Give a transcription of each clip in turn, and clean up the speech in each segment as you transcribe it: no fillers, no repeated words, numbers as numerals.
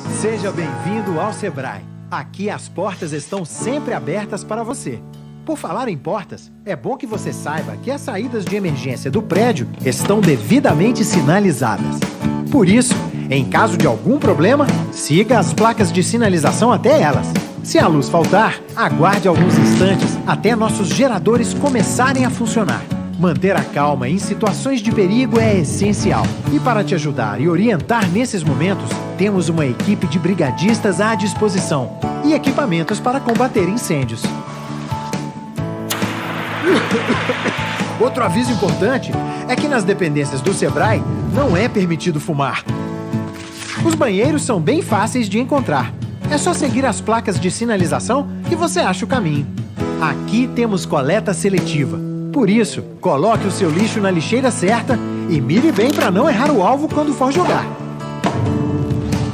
Seja bem-vindo ao Sebrae. Aqui as portas estão sempre abertas para você. Por falar em portas, é bom que você saiba que as saídas de emergência do prédio estão devidamente sinalizadas. Por isso, em caso de algum problema, siga as placas de sinalização até elas. Se a luz faltar, aguarde alguns instantes até nossos geradores começarem a funcionar. Manter a calma em situações de perigo é essencial. E para te ajudar e orientar nesses momentos, temos uma equipe de brigadistas à disposição e equipamentos para combater incêndios. Outro aviso importante é que nas dependências do Sebrae não é permitido fumar. Os banheiros são bem fáceis de encontrar. É só seguir as placas de sinalização que você acha o caminho. Aqui temos coleta seletiva. Por isso, coloque o seu lixo na lixeira certa e mire bem para não errar o alvo quando for jogar.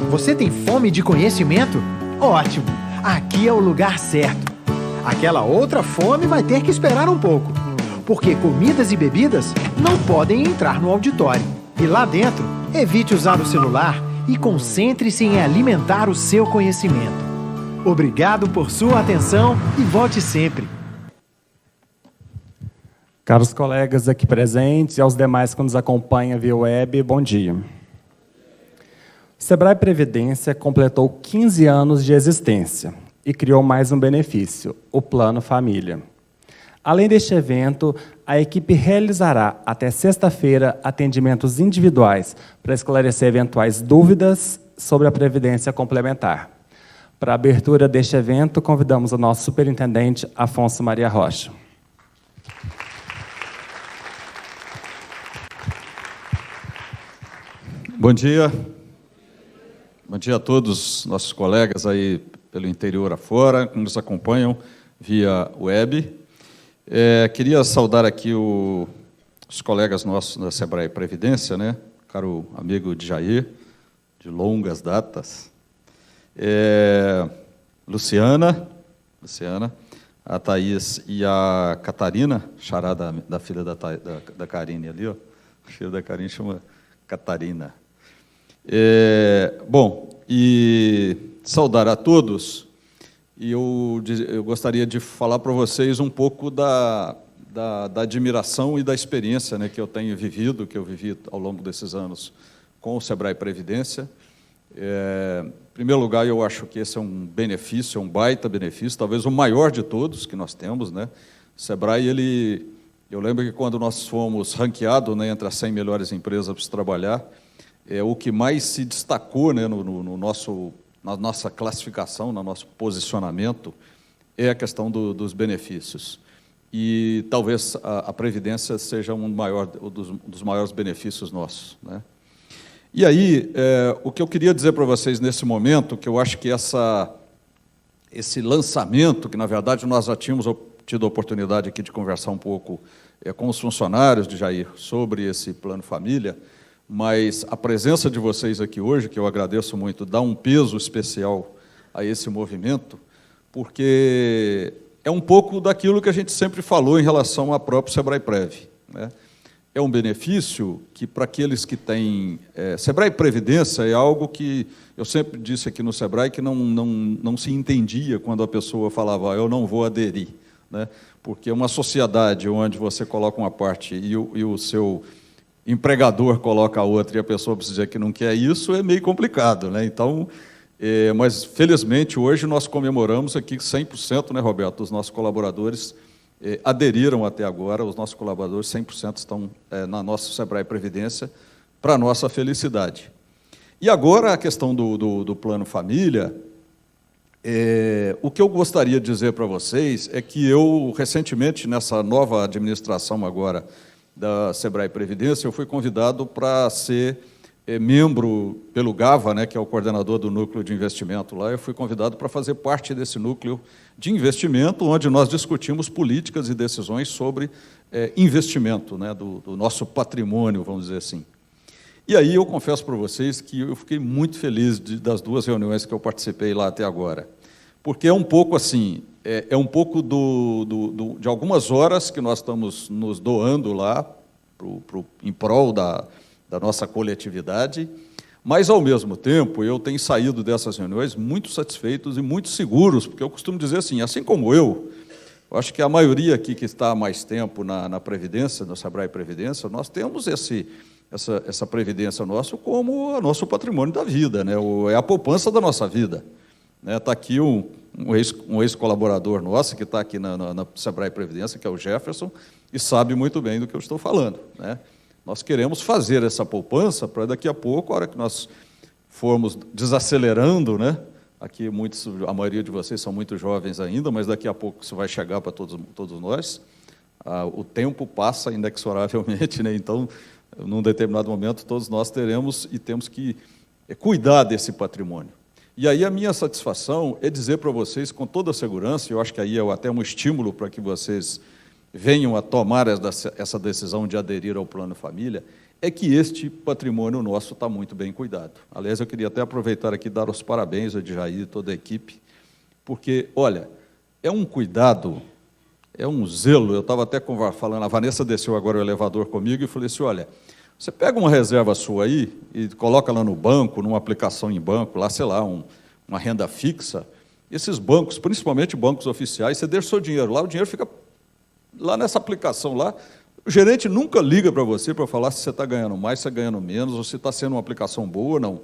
Você tem fome de conhecimento? Ótimo! Aqui é o lugar certo. Aquela outra fome vai ter que esperar um pouco, porque comidas e bebidas não podem entrar no auditório. E lá dentro, evite usar o celular e concentre-se em alimentar o seu conhecimento. Obrigado por sua atenção e volte sempre. Caros colegas aqui presentes e aos demais que nos acompanham via web, bom dia. O Sebrae Previdência completou 15 anos de existência e criou mais um benefício, o Plano Família. Além deste evento, a equipe realizará até sexta-feira atendimentos individuais para esclarecer eventuais dúvidas sobre a Previdência Complementar. Para a abertura deste evento, convidamos o nosso superintendente, Afonso Maria Rocha. Bom dia. Bom dia a todos nossos colegas aí pelo interior afora, que nos acompanham via web. Queria saudar aqui os colegas nossos da Sebrae Previdência, né? Caro amigo de Jair, de longas datas. Luciana, a Thaís e a Catarina, xará da filha da Karine ali, ó. A filha da Karine chama Catarina. Bom, e saudar a todos, e eu gostaria de falar para vocês um pouco da admiração e da experiência, né, que eu tenho vivido, que eu vivi ao longo desses anos com o Sebrae Previdência. Em primeiro lugar, eu acho que esse é um benefício, é um baita benefício, talvez o maior de todos que nós temos, né? O Sebrae, eu lembro que quando nós fomos ranqueados, né, entre as 100 melhores empresas para se trabalhar, o que mais se destacou, né, na nossa classificação, no nosso posicionamento, é a questão dos benefícios. E talvez a Previdência seja um dos maiores benefícios nossos, né? E aí, o que eu queria dizer para vocês nesse momento, que eu acho que esse lançamento, que na verdade nós já tínhamos tido a oportunidade aqui de conversar um pouco com os funcionários de Jair sobre esse Plano Família, mas a presença de vocês aqui hoje, que eu agradeço muito, dá um peso especial a esse movimento, porque é um pouco daquilo que a gente sempre falou em relação ao próprio Sebrae Prev, né? É um benefício que, para aqueles que têm... Sebrae Previdência é algo que eu sempre disse aqui no Sebrae que não se entendia quando a pessoa falava, eu não vou aderir, né? Porque uma sociedade onde você coloca uma parte e o seu empregador coloca a outra e a pessoa precisa dizer que não quer isso, é meio complicado, né? Então, mas, felizmente, hoje nós comemoramos aqui 100%, né, Roberto, os nossos colaboradores aderiram até agora, os nossos colaboradores 100% estão na nossa Sebrae Previdência, para a nossa felicidade. E agora a questão do Plano Família, o que eu gostaria de dizer para vocês é que eu, recentemente, nessa nova administração agora da Sebrae Previdência, eu fui convidado para ser membro pelo GAVA, né, que é o coordenador do núcleo de investimento lá, eu fui convidado para fazer parte desse núcleo de investimento, onde nós discutimos políticas e decisões sobre investimento, né, do nosso patrimônio, vamos dizer assim. E aí eu confesso para vocês que eu fiquei muito feliz das duas reuniões que eu participei lá até agora, porque é um pouco assim, um pouco de algumas horas que nós estamos nos doando lá em prol da nossa coletividade, Mas, ao mesmo tempo, eu tenho saído dessas reuniões muito satisfeitos e muito seguros, porque eu costumo dizer assim como eu acho que a maioria aqui que está há mais tempo na Previdência, no Sebrae Previdência, nós temos essa Previdência nossa como o nosso patrimônio da vida, né? É a poupança da nossa vida. Está aqui um ex-colaborador nosso, que está aqui na Sebrae Previdência, que é o Jefferson, e sabe muito bem do que eu estou falando, né? Nós queremos fazer essa poupança para daqui a pouco, a hora que nós formos desacelerando, né? Aqui a maioria de vocês são muito jovens ainda, mas daqui a pouco isso vai chegar para todos nós. O tempo passa inexoravelmente, né? Então, num determinado momento, todos nós teremos e temos que cuidar desse patrimônio. E aí a minha satisfação é dizer para vocês com toda a segurança, e eu acho que aí é até um estímulo para que vocês venham a tomar essa decisão de aderir ao Plano Família, é que este patrimônio nosso está muito bem cuidado. Aliás, eu queria até aproveitar aqui e dar os parabéns ao Jair e toda a equipe, porque, olha, é um cuidado, é um zelo. Eu estava até falando, a Vanessa desceu agora o elevador comigo e falei assim, olha, você pega uma reserva sua aí e coloca lá no banco, numa aplicação em banco, lá, sei lá, uma renda fixa, esses bancos, principalmente bancos oficiais, você deixa o seu dinheiro lá, o dinheiro fica lá nessa aplicação lá. O gerente nunca liga para você para falar se você está ganhando mais, se está ganhando menos, ou se está sendo uma aplicação boa ou não.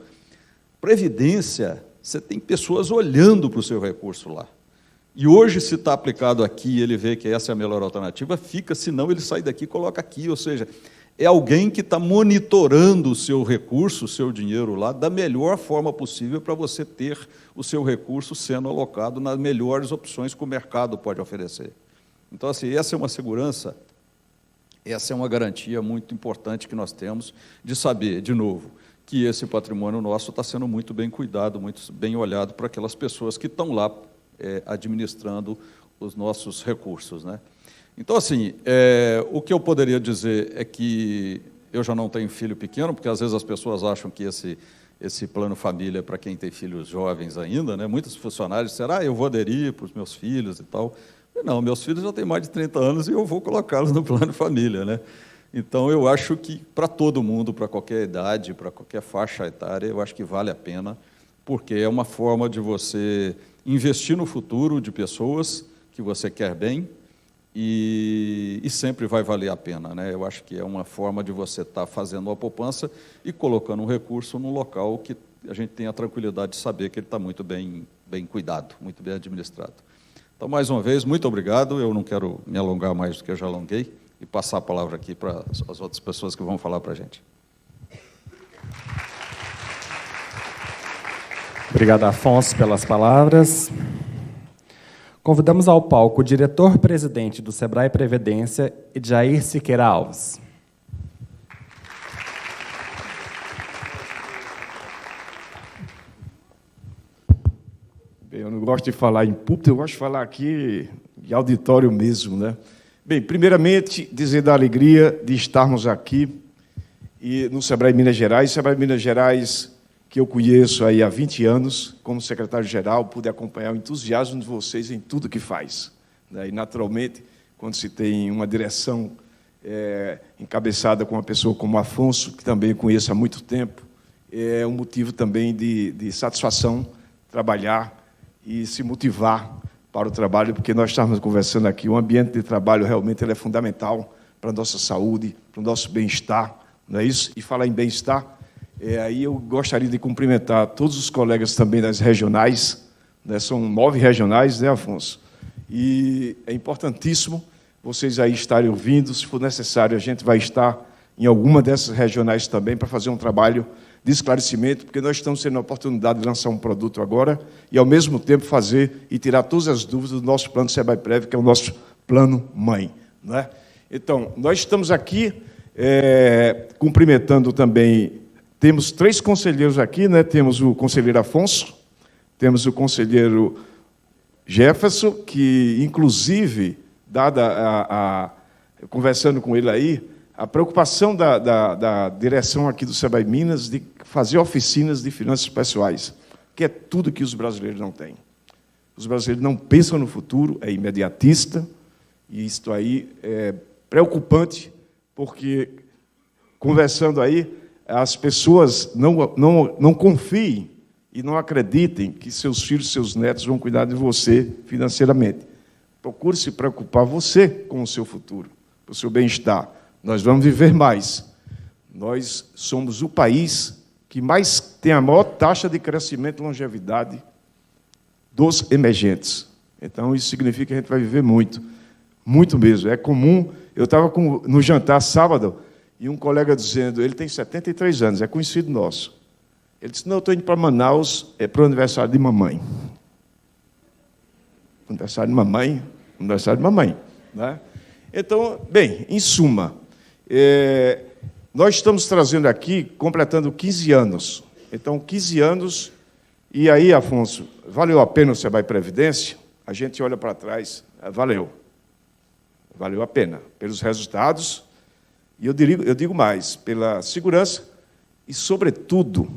Previdência, você tem pessoas olhando para o seu recurso lá. E hoje, se está aplicado aqui, ele vê que essa é a melhor alternativa, fica, senão ele sai daqui e coloca aqui. Ou seja, é alguém que está monitorando o seu recurso, o seu dinheiro lá, da melhor forma possível para você ter o seu recurso sendo alocado nas melhores opções que o mercado pode oferecer. Então, assim, essa é uma segurança. Essa é uma garantia muito importante que nós temos de saber, de novo, que esse patrimônio nosso está sendo muito bem cuidado, muito bem olhado para aquelas pessoas que estão lá administrando os nossos recursos, né? Então, assim, o que eu poderia dizer é que eu já não tenho filho pequeno, porque às vezes as pessoas acham que esse plano família é para quem tem filhos jovens ainda, né? Muitos funcionários disseram, eu vou aderir para os meus filhos e tal. Não, meus filhos já têm mais de 30 anos e eu vou colocá-los no plano família, né? Então, eu acho que para todo mundo, para qualquer idade, para qualquer faixa etária, eu acho que vale a pena, porque é uma forma de você investir no futuro de pessoas que você quer bem e sempre vai valer a pena, né? Eu acho que é uma forma de você estar fazendo uma poupança e colocando um recurso num local que a gente tem a tranquilidade de saber que ele está muito bem cuidado, muito bem administrado. Então, mais uma vez, muito obrigado. Eu não quero me alongar mais do que eu já alonguei e passar a palavra aqui para as outras pessoas que vão falar para a gente. Obrigado, Afonso, pelas palavras. Convidamos ao palco o diretor-presidente do Sebrae Previdência, Jair Siqueira Alves. Eu não gosto de falar em púlpito, eu gosto de falar aqui de auditório mesmo, né? Bem, primeiramente, dizer da alegria de estarmos aqui no Sebrae Minas Gerais. Sebrae Minas Gerais, que eu conheço aí há 20 anos, como secretário-geral, pude acompanhar o entusiasmo de vocês em tudo que faz, né? E, naturalmente, quando se tem uma direção encabeçada com uma pessoa como Afonso, que também conheço há muito tempo, é um motivo também de satisfação trabalhar e se motivar para o trabalho, porque nós estamos conversando aqui, o ambiente de trabalho realmente ele é fundamental para a nossa saúde, para o nosso bem-estar, não é isso? E falar em bem-estar, aí eu gostaria de cumprimentar todos os colegas também das regionais, né? São 9 regionais, né, Afonso? E é importantíssimo vocês aí estarem ouvindo, se for necessário, a gente vai estar em alguma dessas regionais também para fazer um trabalho de esclarecimento, porque nós estamos tendo a oportunidade de lançar um produto agora e, ao mesmo tempo, fazer e tirar todas as dúvidas do nosso plano Sebrae Prev, que é o nosso plano mãe, não é? Então, nós estamos aqui cumprimentando também, temos 3 conselheiros aqui, né? Temos o conselheiro Afonso, temos o conselheiro Jefferson, que, inclusive, conversando com ele aí, a preocupação da direção aqui do Sebrae Minas de fazer oficinas de finanças pessoais, que é tudo que os brasileiros não têm. Os brasileiros não pensam no futuro, é imediatista, e isso aí é preocupante, porque, conversando aí, as pessoas não confiem e não acreditem que seus filhos, seus netos vão cuidar de você financeiramente. Procure se preocupar você com o seu futuro, com o seu bem-estar. Nós vamos viver mais. Nós somos o país que mais tem a maior taxa de crescimento e longevidade dos emergentes. Então, isso significa que a gente vai viver muito, muito mesmo. É comum. Eu estava no jantar sábado e um colega dizendo, ele tem 73 anos, é conhecido nosso. Ele disse, não, eu estou indo para Manaus para o aniversário de mamãe. Aniversário de mamãe, aniversário de mamãe. Né? Então, bem, em suma, nós estamos trazendo aqui, completando 15 anos. Então, 15 anos, e aí, Afonso, valeu a pena o Sebrae Previdência? A gente olha para trás, valeu. Valeu a pena, pelos resultados, e eu digo mais, pela segurança e, sobretudo,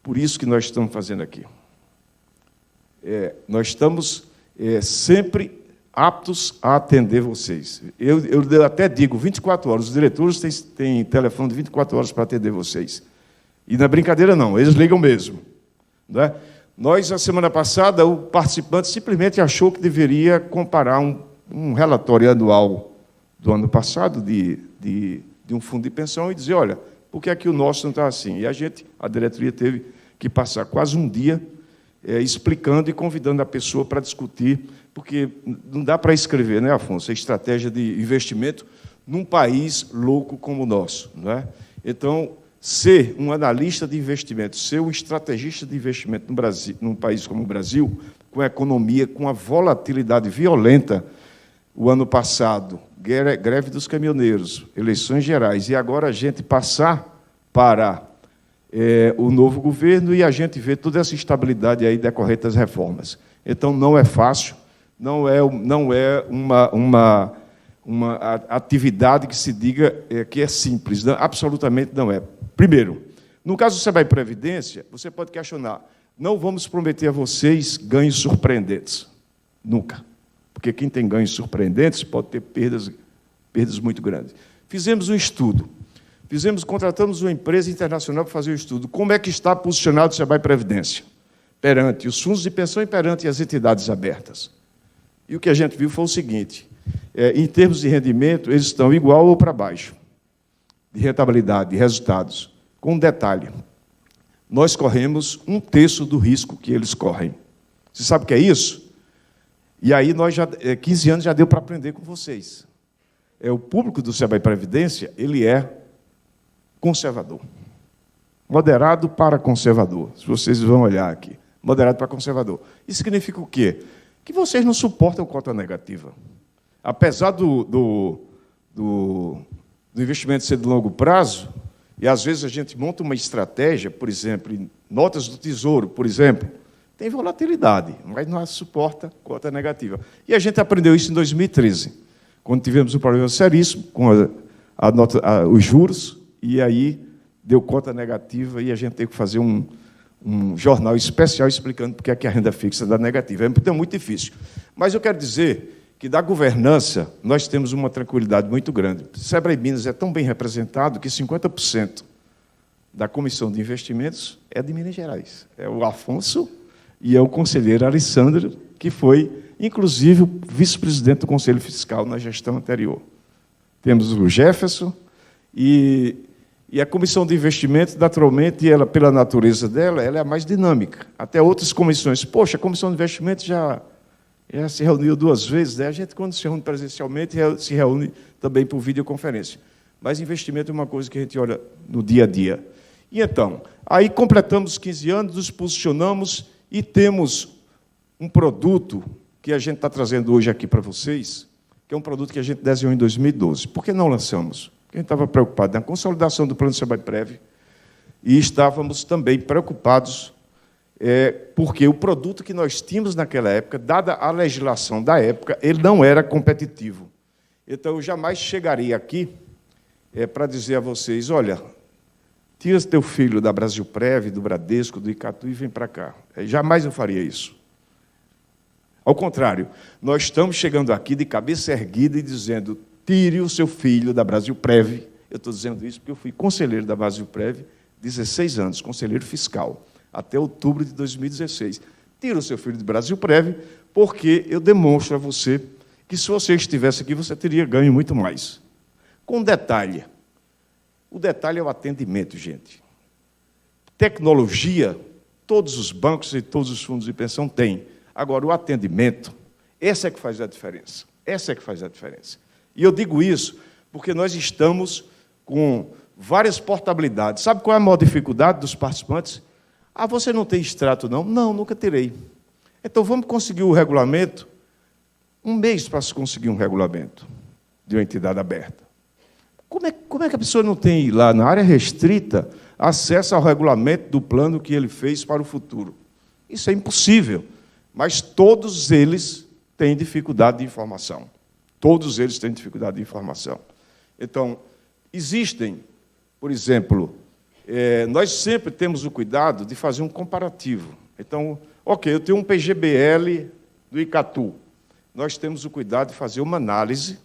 por isso que nós estamos fazendo aqui. Nós estamos sempre aptos a atender vocês. Eu até digo 24 horas, os diretores têm telefone de 24 horas para atender vocês. E não é brincadeira, não, eles ligam mesmo. Não é? Nós, a semana passada, o participante simplesmente achou que deveria comparar um relatório anual do ano passado de um fundo de pensão e dizer, olha, por que é que o nosso não está assim? E a diretoria teve que passar quase um dia explicando e convidando a pessoa para discutir, porque não dá para escrever, né, Afonso, a estratégia de investimento num país louco como o nosso. Não é? Então, ser um analista de investimento, ser um estrategista de investimento no Brasil, num país como o Brasil, com a economia, com a volatilidade violenta, o ano passado, greve dos caminhoneiros, eleições gerais, e agora a gente passar para o novo governo e a gente vê toda essa estabilidade aí decorrente das reformas. Então, não é fácil, não é uma atividade que se diga que é simples, não, absolutamente não é. Primeiro, no caso do Sebrae Previdência, você pode questionar, não vamos prometer a vocês ganhos surpreendentes, nunca, porque quem tem ganhos surpreendentes pode ter perdas muito grandes. Fizemos um estudo, contratamos uma empresa internacional para fazer o estudo. Como é que está posicionado o Sebrae Previdência? Perante os fundos de pensão e perante as entidades abertas. E o que a gente viu foi o seguinte, em termos de rendimento, eles estão igual ou para baixo, de rentabilidade, de resultados. Com um detalhe, nós corremos 1/3 do risco que eles correm. Você sabe o que é isso? E aí, nós 15 anos já deu para aprender com vocês. O público do Sebrae Previdência, ele é conservador. Moderado para conservador, se vocês vão olhar aqui. Moderado para conservador. Isso significa o quê? Que vocês não suportam cota negativa. Apesar do investimento ser de longo prazo, e às vezes a gente monta uma estratégia, por exemplo, em notas do Tesouro, por exemplo, tem volatilidade, mas não suporta cota negativa. E a gente aprendeu isso em 2013, quando tivemos um problema seríssimo com os juros, e aí deu cota negativa e a gente teve que fazer um jornal especial explicando por que a renda fixa dá negativa. É muito difícil. Mas eu quero dizer que, da governança, nós temos uma tranquilidade muito grande. O Sebrae Minas é tão bem representado que 50% da Comissão de Investimentos é de Minas Gerais. É o Afonso e é o conselheiro Alessandro, que foi, inclusive, o vice-presidente do Conselho Fiscal na gestão anterior. Temos o Jefferson e a Comissão de Investimentos, naturalmente, ela, pela natureza dela, ela é a mais dinâmica. Até outras comissões. Poxa, a Comissão de Investimentos já se reuniu 2 vezes, né? A gente, quando se reúne presencialmente, se reúne também por videoconferência. Mas investimento é uma coisa que a gente olha no dia a dia. E então, aí completamos 15 anos, nos posicionamos e temos um produto que a gente está trazendo hoje aqui para vocês, que é um produto que a gente desenhou em 2012. Por que não lançamos? Porque a gente estava preocupado na consolidação do plano Sebrae Prev e estávamos também preocupados porque o produto que nós tínhamos naquela época, dada a legislação da época, ele não era competitivo. Então, eu jamais chegaria aqui para dizer a vocês, olha, tira teu filho da Brasilprev, do Bradesco, do Icatu e vem para cá. Jamais eu faria isso. Ao contrário, nós estamos chegando aqui de cabeça erguida e dizendo, tire o seu filho da Brasilprev. Eu estou dizendo isso porque eu fui conselheiro da Brasilprev 16 anos, conselheiro fiscal, até outubro de 2016. Tira o seu filho do Brasilprev, porque eu demonstro a você que, se você estivesse aqui, você teria ganho muito mais. Com detalhe. O detalhe é o atendimento, gente. Tecnologia, todos os bancos e todos os fundos de pensão têm. Agora, o atendimento, essa é que faz a diferença. Essa é que faz a diferença. E eu digo isso porque nós estamos com várias portabilidades. Sabe qual é a maior dificuldade dos participantes? Ah, você não tem extrato, não? Não, nunca terei. Então, vamos conseguir o regulamento? Um mês para se conseguir um regulamento de uma entidade aberta. Como é que a pessoa não tem, lá na área restrita, acesso ao regulamento do plano que ele fez para o futuro? Isso é impossível. Mas todos eles têm dificuldade de informação. Todos eles têm dificuldade de informação. Então, existem, por exemplo, nós sempre temos o cuidado de fazer um comparativo. Então, ok, eu tenho um PGBL do Icatu. Nós temos o cuidado de fazer uma análise,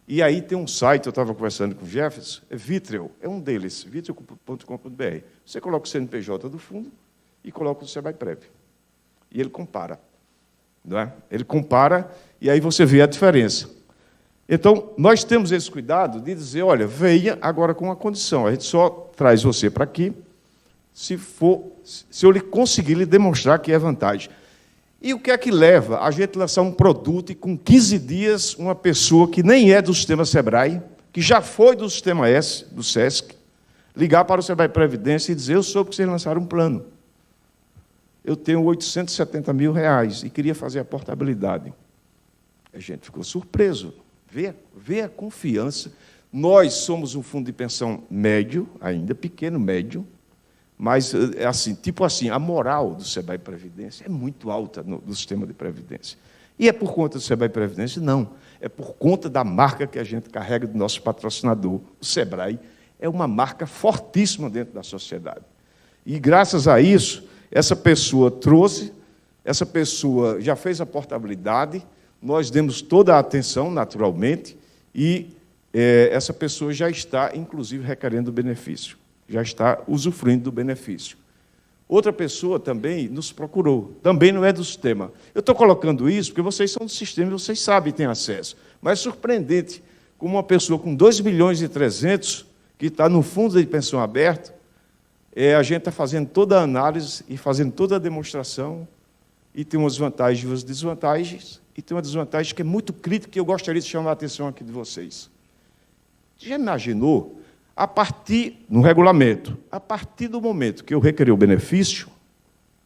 e aí tem um site, eu estava conversando com o Jefferson, é Vitreo, é um deles, vitreo.com.br. Você coloca o CNPJ do fundo e coloca o Sebrae-Prev. E ele compara. Não é? Ele compara, e aí você vê a diferença. Então, nós temos esse cuidado de dizer, olha, venha agora com uma condição. A gente só traz você para aqui se eu conseguir lhe demonstrar que é vantagem. E o que é que leva a gente lançar um produto e, com 15 dias, uma pessoa que nem é do sistema Sebrae, que já foi do sistema S, do SESC, ligar para o Sebrae Previdência e dizer, eu soube que vocês lançaram um plano. Eu tenho R$870 mil e queria fazer a portabilidade. A gente ficou surpreso. Vê a confiança. Nós somos um fundo de pensão médio, ainda pequeno, médio, mas, assim, tipo assim, a moral do Sebrae Previdência é muito alta do sistema de previdência. E é por conta do Sebrae Previdência? Não. É por conta da marca que a gente carrega do nosso patrocinador. O Sebrae é uma marca fortíssima dentro da sociedade. E, graças a isso, essa pessoa essa pessoa já fez a portabilidade, nós demos toda a atenção, naturalmente, e essa pessoa já está, inclusive, requerendo o benefício. Já está usufruindo do benefício. Outra pessoa também nos procurou, também não é do sistema. Eu estou colocando isso porque vocês são do sistema e vocês sabem e têm acesso. Mas é surpreendente como uma pessoa com 2,3 milhões, que está no fundo de pensão aberto, a gente está fazendo toda a análise e fazendo toda a demonstração, e tem umas vantagens e umas desvantagens, e tem uma desvantagem que é muito crítica, que eu gostaria de chamar a atenção aqui de vocês. Já imaginou? No regulamento, a partir do momento que eu requerer o benefício,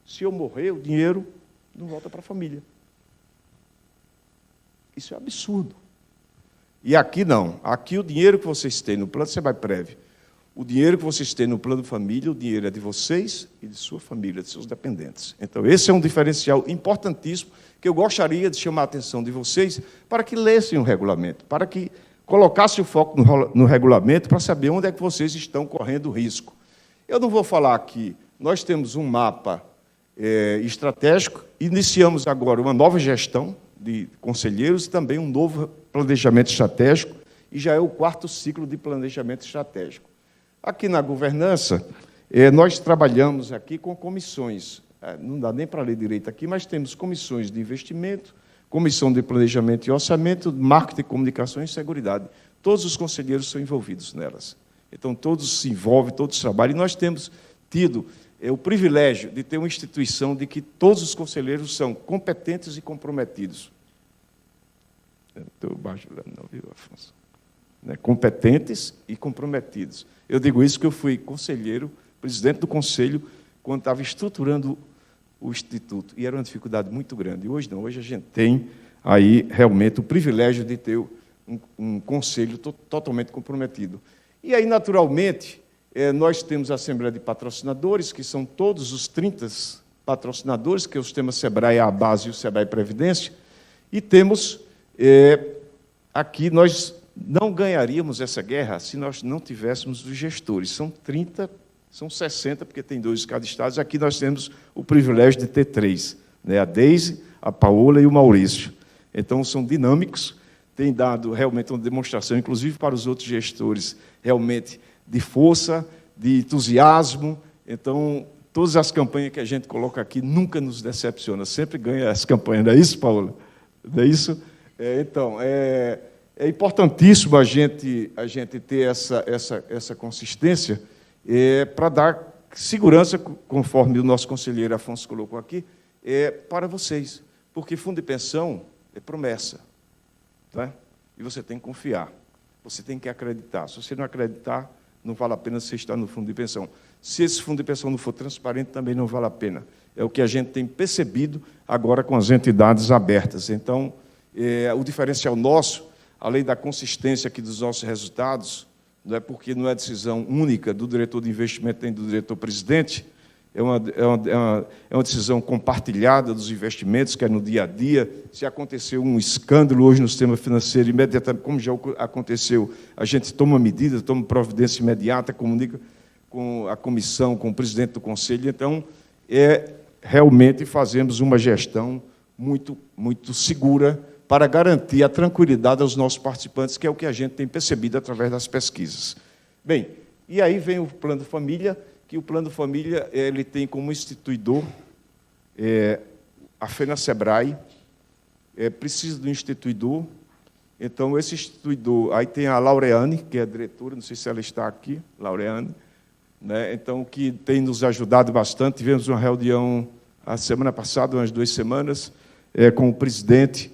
se eu morrer, o dinheiro não volta para a família. Isso é absurdo. E aqui não. Aqui o dinheiro que vocês têm no plano Sebrae-Prev, o dinheiro que vocês têm no plano família, o dinheiro é de vocês e de sua família, de seus dependentes. Então, esse é um diferencial importantíssimo que eu gostaria de chamar a atenção de vocês para que lessem o regulamento, para que colocasse o foco no regulamento para saber onde é que vocês estão correndo risco. Eu não vou falar aqui, nós temos um mapa estratégico, iniciamos agora uma nova gestão de conselheiros e também um novo planejamento estratégico, e já é o 4º ciclo de planejamento estratégico. Aqui na governança, nós trabalhamos aqui com comissões, não dá nem para ler direito aqui, mas temos comissões de investimento, Comissão de Planejamento e Orçamento, Marketing, Comunicação e Seguridade. Todos os conselheiros são envolvidos nelas. Então, todos se envolvem, todos trabalham. E nós temos tido o privilégio de ter uma instituição de que todos os conselheiros são competentes e comprometidos. Estou baixo, não, viu, Afonso? Competentes e comprometidos. Eu digo isso porque eu fui conselheiro, presidente do conselho, quando estava estruturando o Instituto, e era uma dificuldade muito grande. E hoje não, hoje a gente tem aí realmente o privilégio de ter um conselho totalmente comprometido. E aí, naturalmente, nós temos a Assembleia de Patrocinadores, que são todos os 30 patrocinadores, que é o sistema Sebrae a base e o Sebrae Previdência, e temos, aqui, nós não ganharíamos essa guerra se nós não tivéssemos os gestores. São 30, são 60, porque tem 2 de cada estado. Aqui nós temos o privilégio de ter 3, a Deise, a Paola e o Maurício. Então, são dinâmicos, têm dado realmente uma demonstração, inclusive para os outros gestores, realmente de força, de entusiasmo. Então, todas as campanhas que a gente coloca aqui nunca nos decepciona, sempre ganha as campanhas. Não é isso, Paula? Não é isso? Então, é importantíssimo a gente ter essa consistência para dar segurança, conforme o nosso conselheiro Afonso colocou aqui, para vocês. Porque fundo de pensão é promessa. Tá? E você tem que confiar. Você tem que acreditar. Se você não acreditar, não vale a pena você estar no fundo de pensão. Se esse fundo de pensão não for transparente, também não vale a pena. É o que a gente tem percebido agora com as entidades abertas. Então, o diferencial nosso, além da consistência aqui dos nossos resultados, não é porque não é decisão única do diretor de investimento nem do diretor-presidente, é uma decisão compartilhada dos investimentos, que é no dia a dia. Se aconteceu um escândalo hoje no sistema financeiro, imediatamente, como já aconteceu, a gente toma medida, toma providência imediata, comunica com a comissão, com o presidente do conselho. Então, realmente fazemos uma gestão muito, muito segura para garantir a tranquilidade aos nossos participantes, que é o que a gente tem percebido através das pesquisas. Bem, e aí vem o Plano Família, que o Plano Família ele tem como instituidor a FENASEBRAE, precisa do instituidor. Então, esse instituidor, aí tem a Laureane, que é a diretora, não sei se ela está aqui, Laureane, né? Então, que tem nos ajudado bastante. Tivemos uma reunião a semana passada, umas 2 semanas, com o presidente,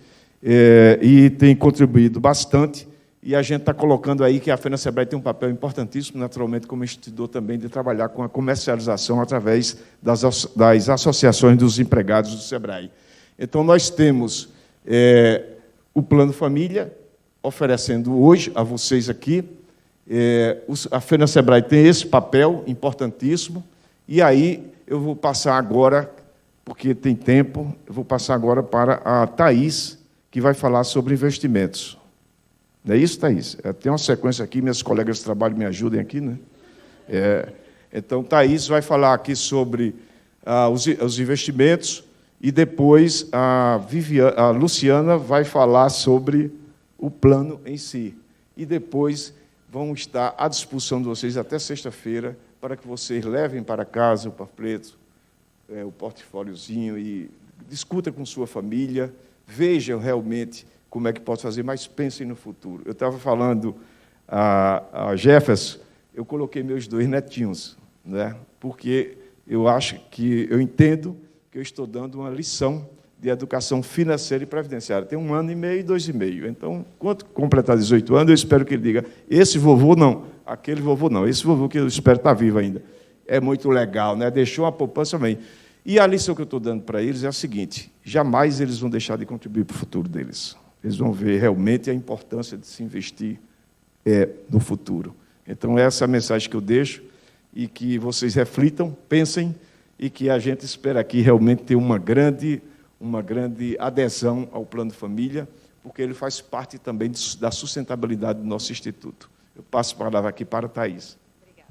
e tem contribuído bastante. E a gente está colocando aí que a FENASEBRAE tem um papel importantíssimo, naturalmente, como instituidor também, de trabalhar com a comercialização através das associações dos empregados do SEBRAE. Então, nós temos o Plano Família, oferecendo hoje a vocês aqui. A FENASEBRAE tem esse papel importantíssimo. E aí, eu vou passar agora, porque tem tempo, eu vou passar agora para a Thaís, que vai falar sobre investimentos. Não é isso, Thaís? Tem uma sequência aqui, minhas colegas de trabalho me ajudem aqui, né? Então, Thaís vai falar aqui sobre os investimentos e depois a Luciana vai falar sobre o plano em si. E depois vão estar à disposição de vocês até sexta-feira para que vocês levem para casa o panfleto, o portfóliozinho e discutam com sua família, vejam realmente como é que pode fazer, mas pensem no futuro. Eu estava falando a Jefferson, eu coloquei meus 2 netinhos, né? Porque eu entendo que eu estou dando uma lição de educação financeira e previdenciária. Tem 1 ano e meio e 2 e meio. Então, quando completar 18 anos, eu espero que ele diga, esse vovô não, aquele vovô não, esse vovô que eu espero estar vivo ainda. É muito legal, né? Deixou uma poupança também. E a lição que eu estou dando para eles é a seguinte, jamais eles vão deixar de contribuir para o futuro deles. Eles vão ver realmente a importância de se investir no futuro. Então, essa é a mensagem que eu deixo, e que vocês reflitam, pensem, e que a gente espera aqui realmente ter uma grande adesão ao Plano Família, porque ele faz parte também da sustentabilidade do nosso Instituto. Eu passo a palavra aqui para a Thaís. Obrigada.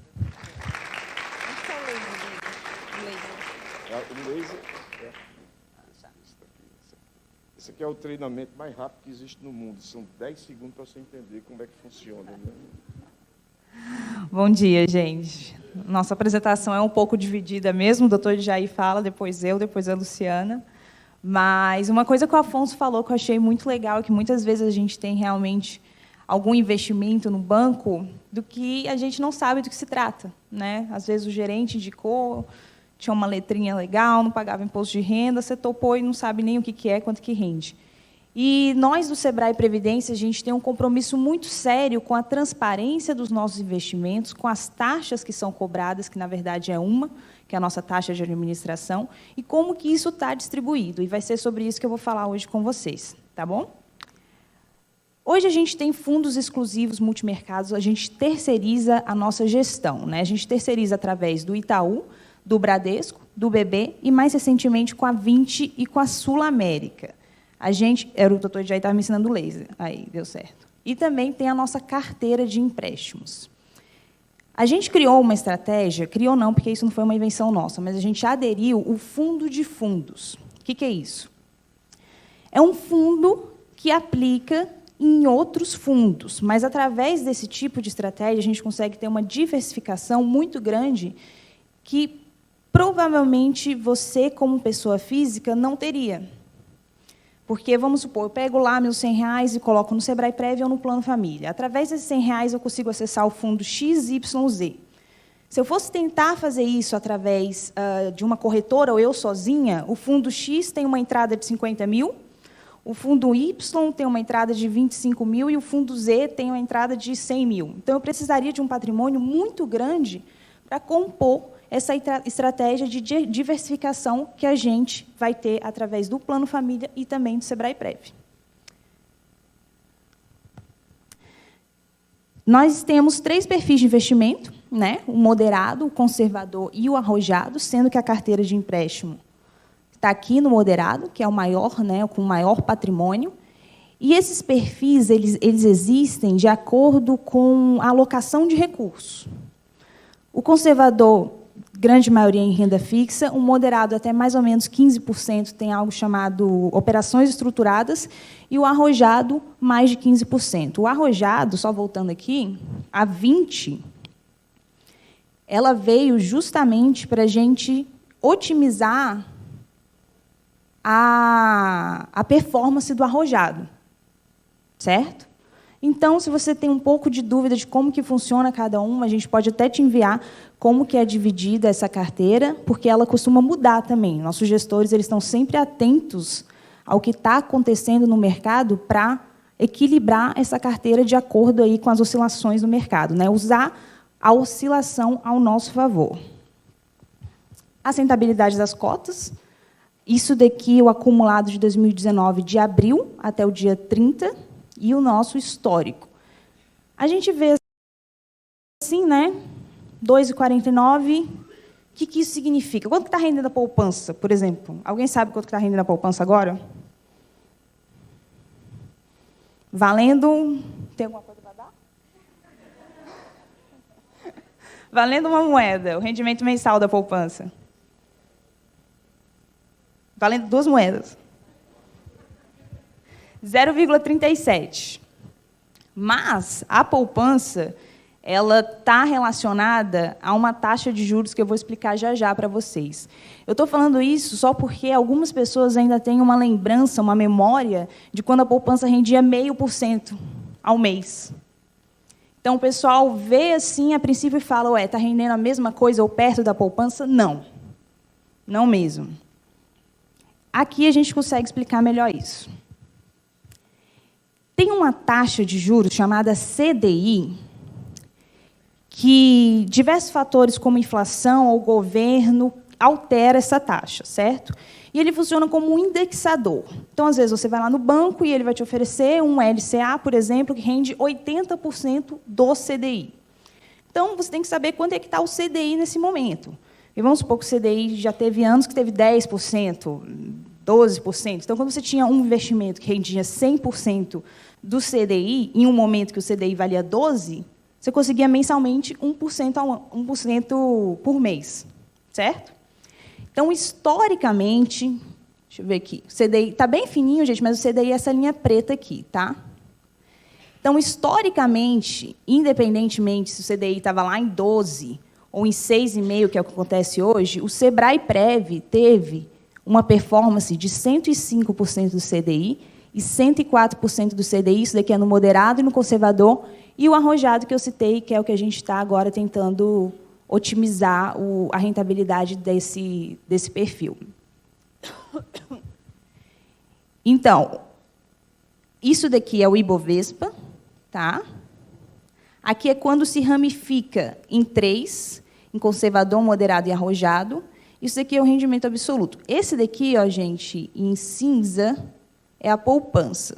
Esse aqui é o treinamento mais rápido que existe no mundo. São 10 segundos para você entender como é que funciona. Né? Bom dia, gente. Nossa apresentação é um pouco dividida mesmo. O doutor Jair fala, depois eu, depois a Luciana. Mas uma coisa que o Afonso falou que eu achei muito legal é que muitas vezes a gente tem realmente algum investimento no banco do que a gente não sabe do que se trata, né? Às vezes o gerente indicou, tinha uma letrinha legal, não pagava imposto de renda, você topou e não sabe nem o que é, quanto que rende. E nós, do SEBRAE Previdência, a gente tem um compromisso muito sério com a transparência dos nossos investimentos, com as taxas que são cobradas, que, na verdade, é uma, que é a nossa taxa de administração, e como que isso está distribuído. E vai ser sobre isso que eu vou falar hoje com vocês, tá bom? Hoje a gente tem fundos exclusivos multimercados, a gente terceiriza a nossa gestão, né? A gente terceiriza através do Itaú, do Bradesco, do BB e, mais recentemente, com a Vinci e com a Sul América. O doutor já estava me ensinando laser, aí deu certo. E também tem a nossa carteira de empréstimos. A gente criou uma estratégia, criou não, porque isso não foi uma invenção nossa, mas a gente aderiu o fundo de fundos. O que é isso? É um fundo que aplica em outros fundos, mas através desse tipo de estratégia a gente consegue ter uma diversificação muito grande que provavelmente você, como pessoa física, não teria. Porque, vamos supor, eu pego lá meus R$100 e coloco no Sebrae Prévio ou no Plano Família. Através desses R$100 eu consigo acessar o fundo XYZ. Se eu fosse tentar fazer isso através de uma corretora ou eu sozinha, o fundo X tem uma entrada de 50 mil, o fundo Y tem uma entrada de 25 mil e o fundo Z tem uma entrada de 100 mil. Então, eu precisaria de um patrimônio muito grande para compor essa estratégia de diversificação que a gente vai ter através do Plano Família e também do Sebrae Prévio. Nós temos 3 perfis de investimento, né? O moderado, o conservador e o arrojado, sendo que a carteira de empréstimo está aqui no moderado, que é o maior, né, com o maior patrimônio. E esses perfis eles existem de acordo com a alocação de recursos. O conservador, grande maioria em renda fixa, o moderado até mais ou menos 15% tem algo chamado operações estruturadas, e o arrojado, mais de 15%. O arrojado, só voltando aqui, a 20, ela veio justamente para a gente otimizar a performance do arrojado, certo? Então, se você tem um pouco de dúvida de como que funciona cada uma, a gente pode até te enviar como que é dividida essa carteira, porque ela costuma mudar também. Nossos gestores eles estão sempre atentos ao que está acontecendo no mercado para equilibrar essa carteira de acordo aí com as oscilações do mercado, né? Usar a oscilação ao nosso favor. A rentabilidade das cotas. Isso daqui, o acumulado de 2019, de abril até o dia 30, e o nosso histórico. A gente vê assim, né? 2,49. O que isso significa? Quanto está rendendo a poupança, por exemplo? Alguém sabe quanto está rendendo a poupança agora? Valendo... Tem alguma coisa para dar? Valendo uma moeda, o rendimento mensal da poupança. Valendo 2 moedas. 0,37. Mas a poupança ela está relacionada a uma taxa de juros que eu vou explicar já para vocês. Eu estou falando isso só porque algumas pessoas ainda têm uma lembrança, uma memória de quando a poupança rendia 0,5% ao mês. Então, o pessoal vê assim, a princípio, e fala, ué, está rendendo a mesma coisa ou perto da poupança? Não. Não mesmo. Aqui a gente consegue explicar melhor isso. Tem uma taxa de juros chamada CDI, que diversos fatores como inflação ou governo altera essa taxa, certo? E ele funciona como um indexador. Então, às vezes, você vai lá no banco e ele vai te oferecer um LCA, por exemplo, que rende 80% do CDI. Então, você tem que saber quanto é que está o CDI nesse momento. E vamos supor que o CDI já teve anos que teve 10%, 12%. Então, quando você tinha um investimento que rendia 100% do CDI, em um momento que o CDI valia 12%, você conseguia mensalmente 1% por mês, certo? Então, historicamente, deixa eu ver aqui, o CDI está bem fininho, gente, mas o CDI é essa linha preta aqui, tá? Então, historicamente, independentemente se o CDI estava lá em 12 ou em 6,5, que é o que acontece hoje, o Sebrae Prévio teve uma performance de 105% do CDI e 104% do CDI, isso daqui é no moderado e no conservador, e o arrojado que eu citei, que é o que a gente está agora tentando otimizar a rentabilidade desse perfil. Então, isso daqui é o Ibovespa, tá? Aqui é quando se ramifica em 3, em conservador, moderado e arrojado. Isso daqui é o rendimento absoluto. Esse daqui, ó, gente, em cinza, é a poupança.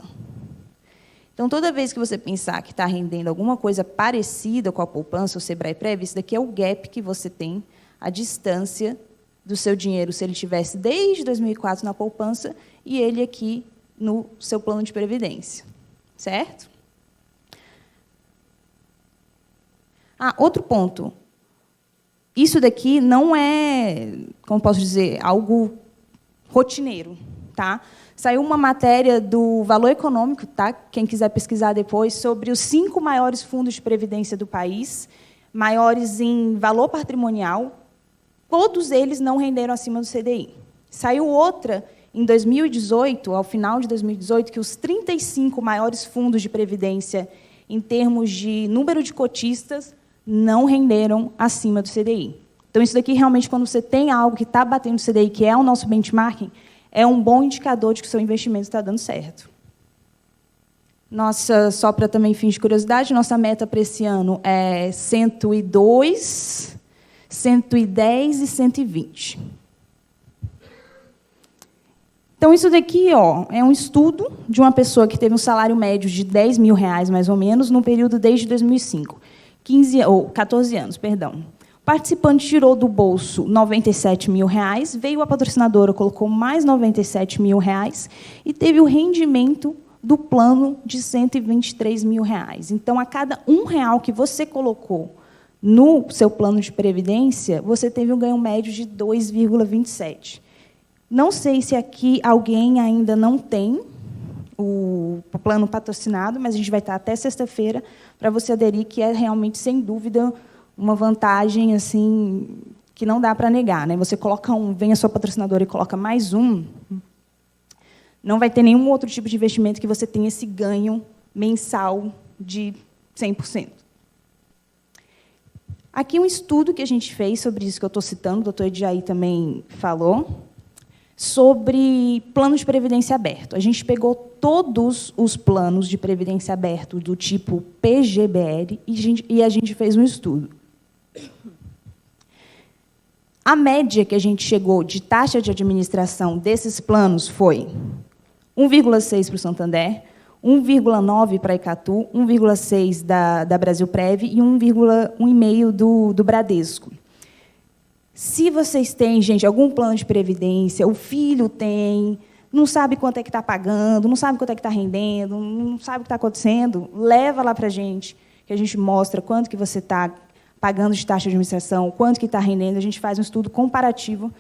Então, toda vez que você pensar que está rendendo alguma coisa parecida com a poupança, o Sebrae Prévio, isso daqui é o gap que você tem, a distância do seu dinheiro, se ele tivesse desde 2004 na poupança e ele aqui no seu plano de previdência. Certo? Outro ponto. Isso daqui não é, como posso dizer, algo rotineiro. tá? Saiu uma matéria do Valor Econômico, tá? Quem quiser pesquisar depois, sobre os 5 maiores fundos de previdência do país, maiores em valor patrimonial. Todos eles não renderam acima do CDI. Saiu outra em 2018, ao final de 2018, que os 35 maiores fundos de previdência, em termos de número de cotistas, não renderam acima do CDI. Então, isso daqui, realmente, quando você tem algo que está batendo o CDI, que é o nosso benchmarking, é um bom indicador de que o seu investimento está dando certo. Só para também fins de curiosidade, nossa meta para esse ano é 102, 110 e 120. Então, isso daqui é um estudo de uma pessoa que teve um salário médio de R$10 mil, mais ou menos, no período desde 2005. 14 anos, perdão. O participante tirou do bolso R$97 mil, veio a patrocinadora, colocou mais R$97 mil e teve o rendimento do plano de R$123 mil. Então, a cada R$1 que você colocou no seu plano de previdência, você teve um ganho médio de 2,27. Não sei se aqui alguém ainda não tem o plano patrocinado, mas a gente vai estar até sexta-feira para você aderir, que é realmente, sem dúvida, uma vantagem assim que não dá para negar, né? Você coloca vem a sua patrocinadora e coloca mais um, não vai ter nenhum outro tipo de investimento que você tenha esse ganho mensal de 100%. Aqui um estudo que a gente fez sobre isso que eu estou citando, o doutor Edjaí também falou, sobre plano de previdência aberto. A gente pegou todos os planos de previdência aberto do tipo PGBL e a gente fez um estudo. A média que a gente chegou de taxa de administração desses planos foi 1,6 para o Santander, 1,9 para a Icatu, 1,6 da Brasilprev e 1,5 do Bradesco. Se vocês têm, gente, algum plano de previdência, o filho tem, não sabe quanto é que está pagando, não sabe quanto é que está rendendo, não sabe o que está acontecendo, leva lá para a gente, que a gente mostra quanto que você está pagando de taxa de administração, quanto que está rendendo, a gente faz um estudo comparativo.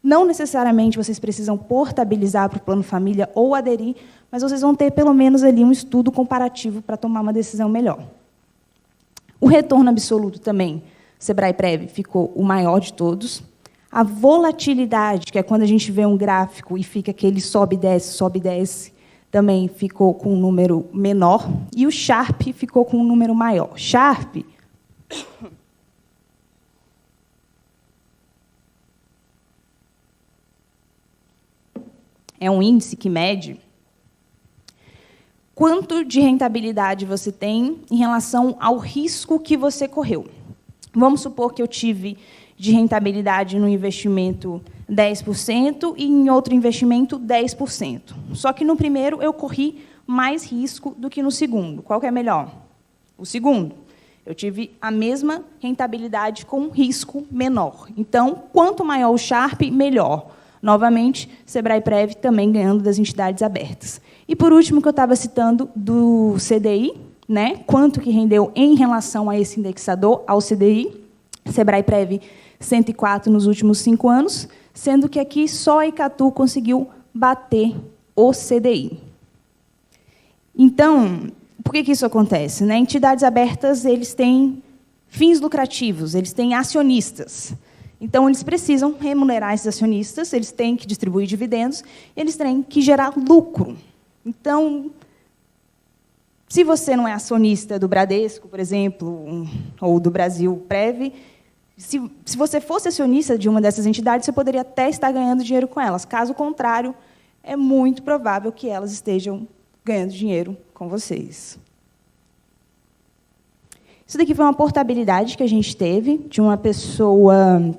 Não necessariamente vocês precisam portabilizar para o plano família ou aderir, mas vocês vão ter, pelo menos, ali um estudo comparativo para tomar uma decisão melhor. O retorno absoluto também, Sebrae-Prev, ficou o maior de todos. A volatilidade, que é quando a gente vê um gráfico e fica aquele sobe e desce, também ficou com um número menor. E o Sharpe ficou com um número maior. Sharpe é um índice que mede quanto de rentabilidade você tem em relação ao risco que você correu. Vamos supor que eu tive de rentabilidade no investimento 10% e em outro investimento 10%. Só que no primeiro eu corri mais risco do que no segundo. Qual que é melhor? O segundo. Eu tive a mesma rentabilidade com risco menor. Então, quanto maior o Sharpe, melhor. Novamente, Sebrae-Prev também ganhando das entidades abertas. E, por último, que eu estava citando do CDI, né? Quanto que rendeu em relação a esse indexador, ao CDI. Sebrae-Prev 104 nos últimos 5 anos, sendo que aqui só a Icatu conseguiu bater o CDI. Então, por que isso acontece? Né? Entidades abertas, eles têm fins lucrativos, eles têm acionistas. Então, eles precisam remunerar esses acionistas, eles têm que distribuir dividendos, eles têm que gerar lucro. Então, se você não é acionista do Bradesco, por exemplo, ou do Brasilprev, se você fosse acionista de uma dessas entidades, você poderia até estar ganhando dinheiro com elas. Caso contrário, é muito provável que elas estejam ganhando dinheiro com vocês. Isso daqui foi uma portabilidade que a gente teve de uma pessoa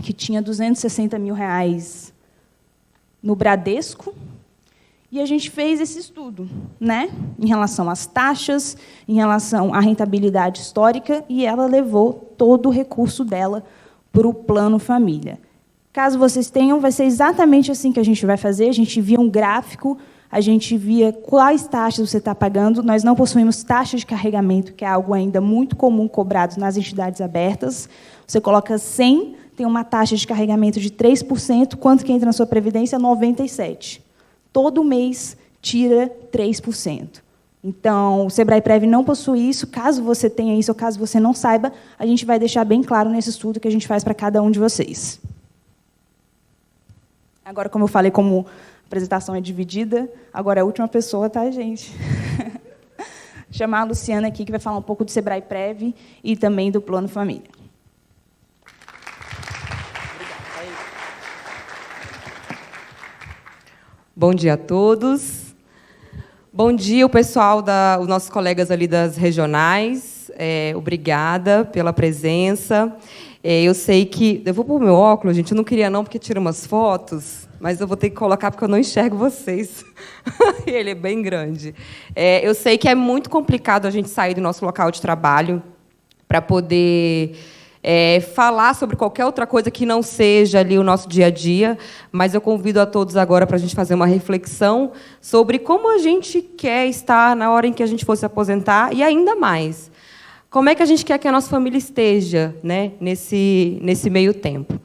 que tinha R$260 mil no Bradesco, e a gente fez esse estudo, né, em relação às taxas, em relação à rentabilidade histórica, e ela levou todo o recurso dela para o plano família. Caso vocês tenham, vai ser exatamente assim que a gente vai fazer. A gente via um gráfico, a gente via quais taxas você está pagando. Nós não possuímos taxa de carregamento, que é algo ainda muito comum cobrado nas entidades abertas. Você coloca 100, tem uma taxa de carregamento de 3%, quanto que entra na sua previdência? 97%. todo mês tira 3%. Então, o Sebrae Prev não possui isso. Caso você tenha isso ou caso você não saiba, a gente vai deixar bem claro nesse estudo que a gente faz para cada um de vocês. Agora, como eu falei, como a apresentação é dividida, agora é a última pessoa, tá, gente? Chamar a Luciana aqui, que vai falar um pouco do Sebrae Prev e também do Plano Família. Bom dia a todos. Bom dia, o pessoal, os nossos colegas ali das regionais. Obrigada pela presença. Eu sei que... Eu vou pôr meu óculos, gente. Eu não queria não, porque tira umas fotos, mas eu vou ter que colocar porque eu não enxergo vocês. Ele é bem grande. Eu sei que é muito complicado a gente sair do nosso local de trabalho para poder falar sobre qualquer outra coisa que não seja ali o nosso dia a dia, mas eu convido a todos agora para a gente fazer uma reflexão sobre como a gente quer estar na hora em que a gente for se aposentar e ainda mais. Como é que a gente quer que a nossa família esteja, né, nesse meio tempo?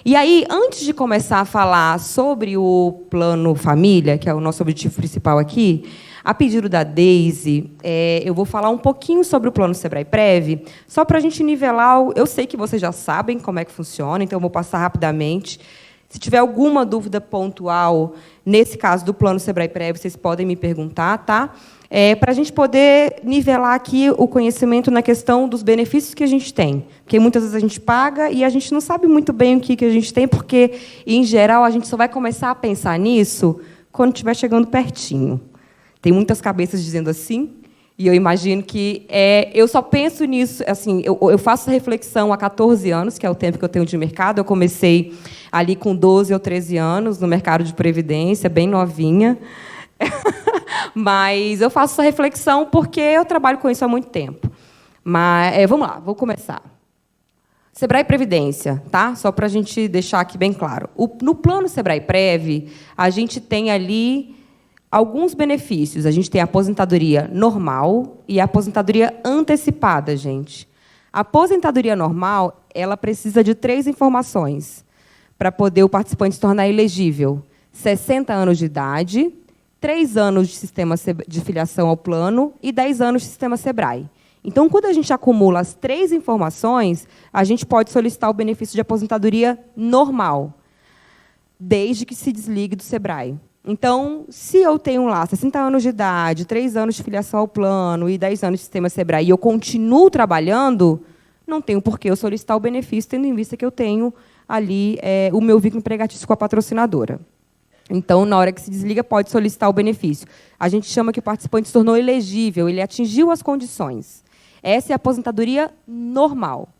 E aí, antes de começar a falar sobre o Plano Família, que é o nosso objetivo principal aqui, a pedido da Deise, eu vou falar um pouquinho sobre o Plano Sebrae Prev, só para a gente nivelar. Eu sei que vocês já sabem como é que funciona, então eu vou passar rapidamente. Se tiver alguma dúvida pontual, nesse caso do Plano Sebrae Prev, vocês podem me perguntar, tá? Para a gente poder nivelar aqui o conhecimento na questão dos benefícios que a gente tem. Porque muitas vezes a gente paga e a gente não sabe muito bem o que a gente tem, porque, em geral, a gente só vai começar a pensar nisso quando estiver chegando pertinho. Tem muitas cabeças dizendo assim, e eu imagino que eu só penso nisso, assim, eu faço essa reflexão há 14 anos, que é o tempo que eu tenho de mercado. Eu comecei ali com 12 ou 13 anos, no mercado de previdência, bem novinha. Mas eu faço essa reflexão porque eu trabalho com isso há muito tempo. Mas vamos lá, vou começar. Sebrae Previdência, tá? Só para a gente deixar aqui bem claro. No Plano Sebrae Prev, a gente tem ali alguns benefícios. A gente tem a aposentadoria normal e a aposentadoria antecipada, gente. A aposentadoria normal, ela precisa de 3 informações para poder o participante se tornar elegível: 60 anos de idade, 3 anos de sistema de filiação ao plano e 10 anos de sistema Sebrae. Então, quando a gente acumula as 3 informações, a gente pode solicitar o benefício de aposentadoria normal, desde que se desligue do Sebrae. Então, se eu tenho lá 60 anos de idade, 3 anos de filiação ao plano e 10 anos de sistema Sebrae, e eu continuo trabalhando, não tenho por que eu solicitar o benefício, tendo em vista que eu tenho ali o meu vínculo empregatício com a patrocinadora. Então, na hora que se desliga, pode solicitar o benefício. A gente chama que o participante se tornou elegível, ele atingiu as condições. Essa é a aposentadoria normal.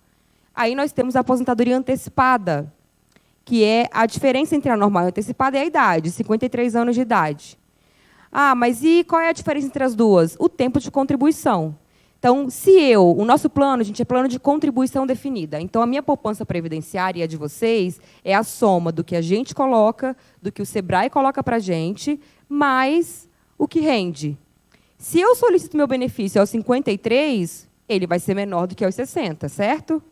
Aí nós temos a aposentadoria antecipada, que é a diferença entre a normal e a antecipada é a idade, 53 anos de idade. Ah, mas e qual é a diferença entre as duas? O tempo de contribuição. Então, o nosso plano, gente, é plano de contribuição definida. Então, a minha poupança previdenciária e a de vocês é a soma do que a gente coloca, do que o Sebrae coloca para a gente, mais o que rende. Se eu solicito meu benefício aos 53, ele vai ser menor do que aos 60, certo?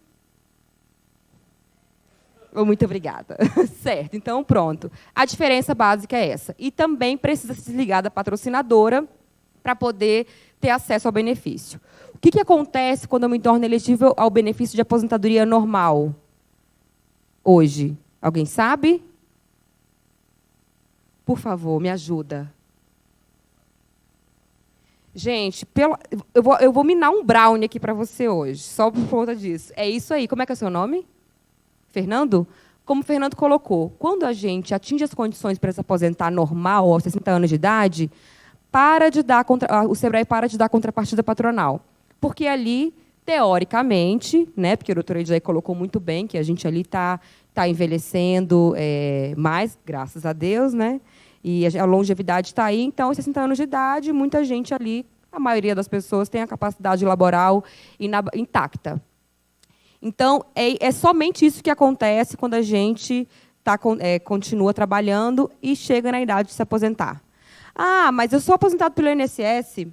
Muito obrigada. Certo, então pronto. A diferença básica é essa. E também precisa se desligar da patrocinadora para poder ter acesso ao benefício. O que acontece quando eu me torno elegível ao benefício de aposentadoria normal? Hoje. Alguém sabe? Por favor, me ajuda. Gente, eu vou minar um brownie aqui para você hoje, só por conta disso. É isso aí. Como é que é o seu nome? Fernando? Como o Fernando colocou, quando a gente atinge as condições para se aposentar normal, aos 60 anos de idade, o Sebrae para de dar contrapartida patronal. Porque ali, teoricamente, né, porque a doutora Edjaí colocou muito bem que a gente ali está envelhecendo mais, graças a Deus, né? E a longevidade está aí, então, aos 60 anos de idade, muita gente ali, a maioria das pessoas tem a capacidade laboral intacta. Então, é somente isso que acontece quando a gente continua trabalhando e chega na idade de se aposentar. Ah, mas eu sou aposentado pelo INSS.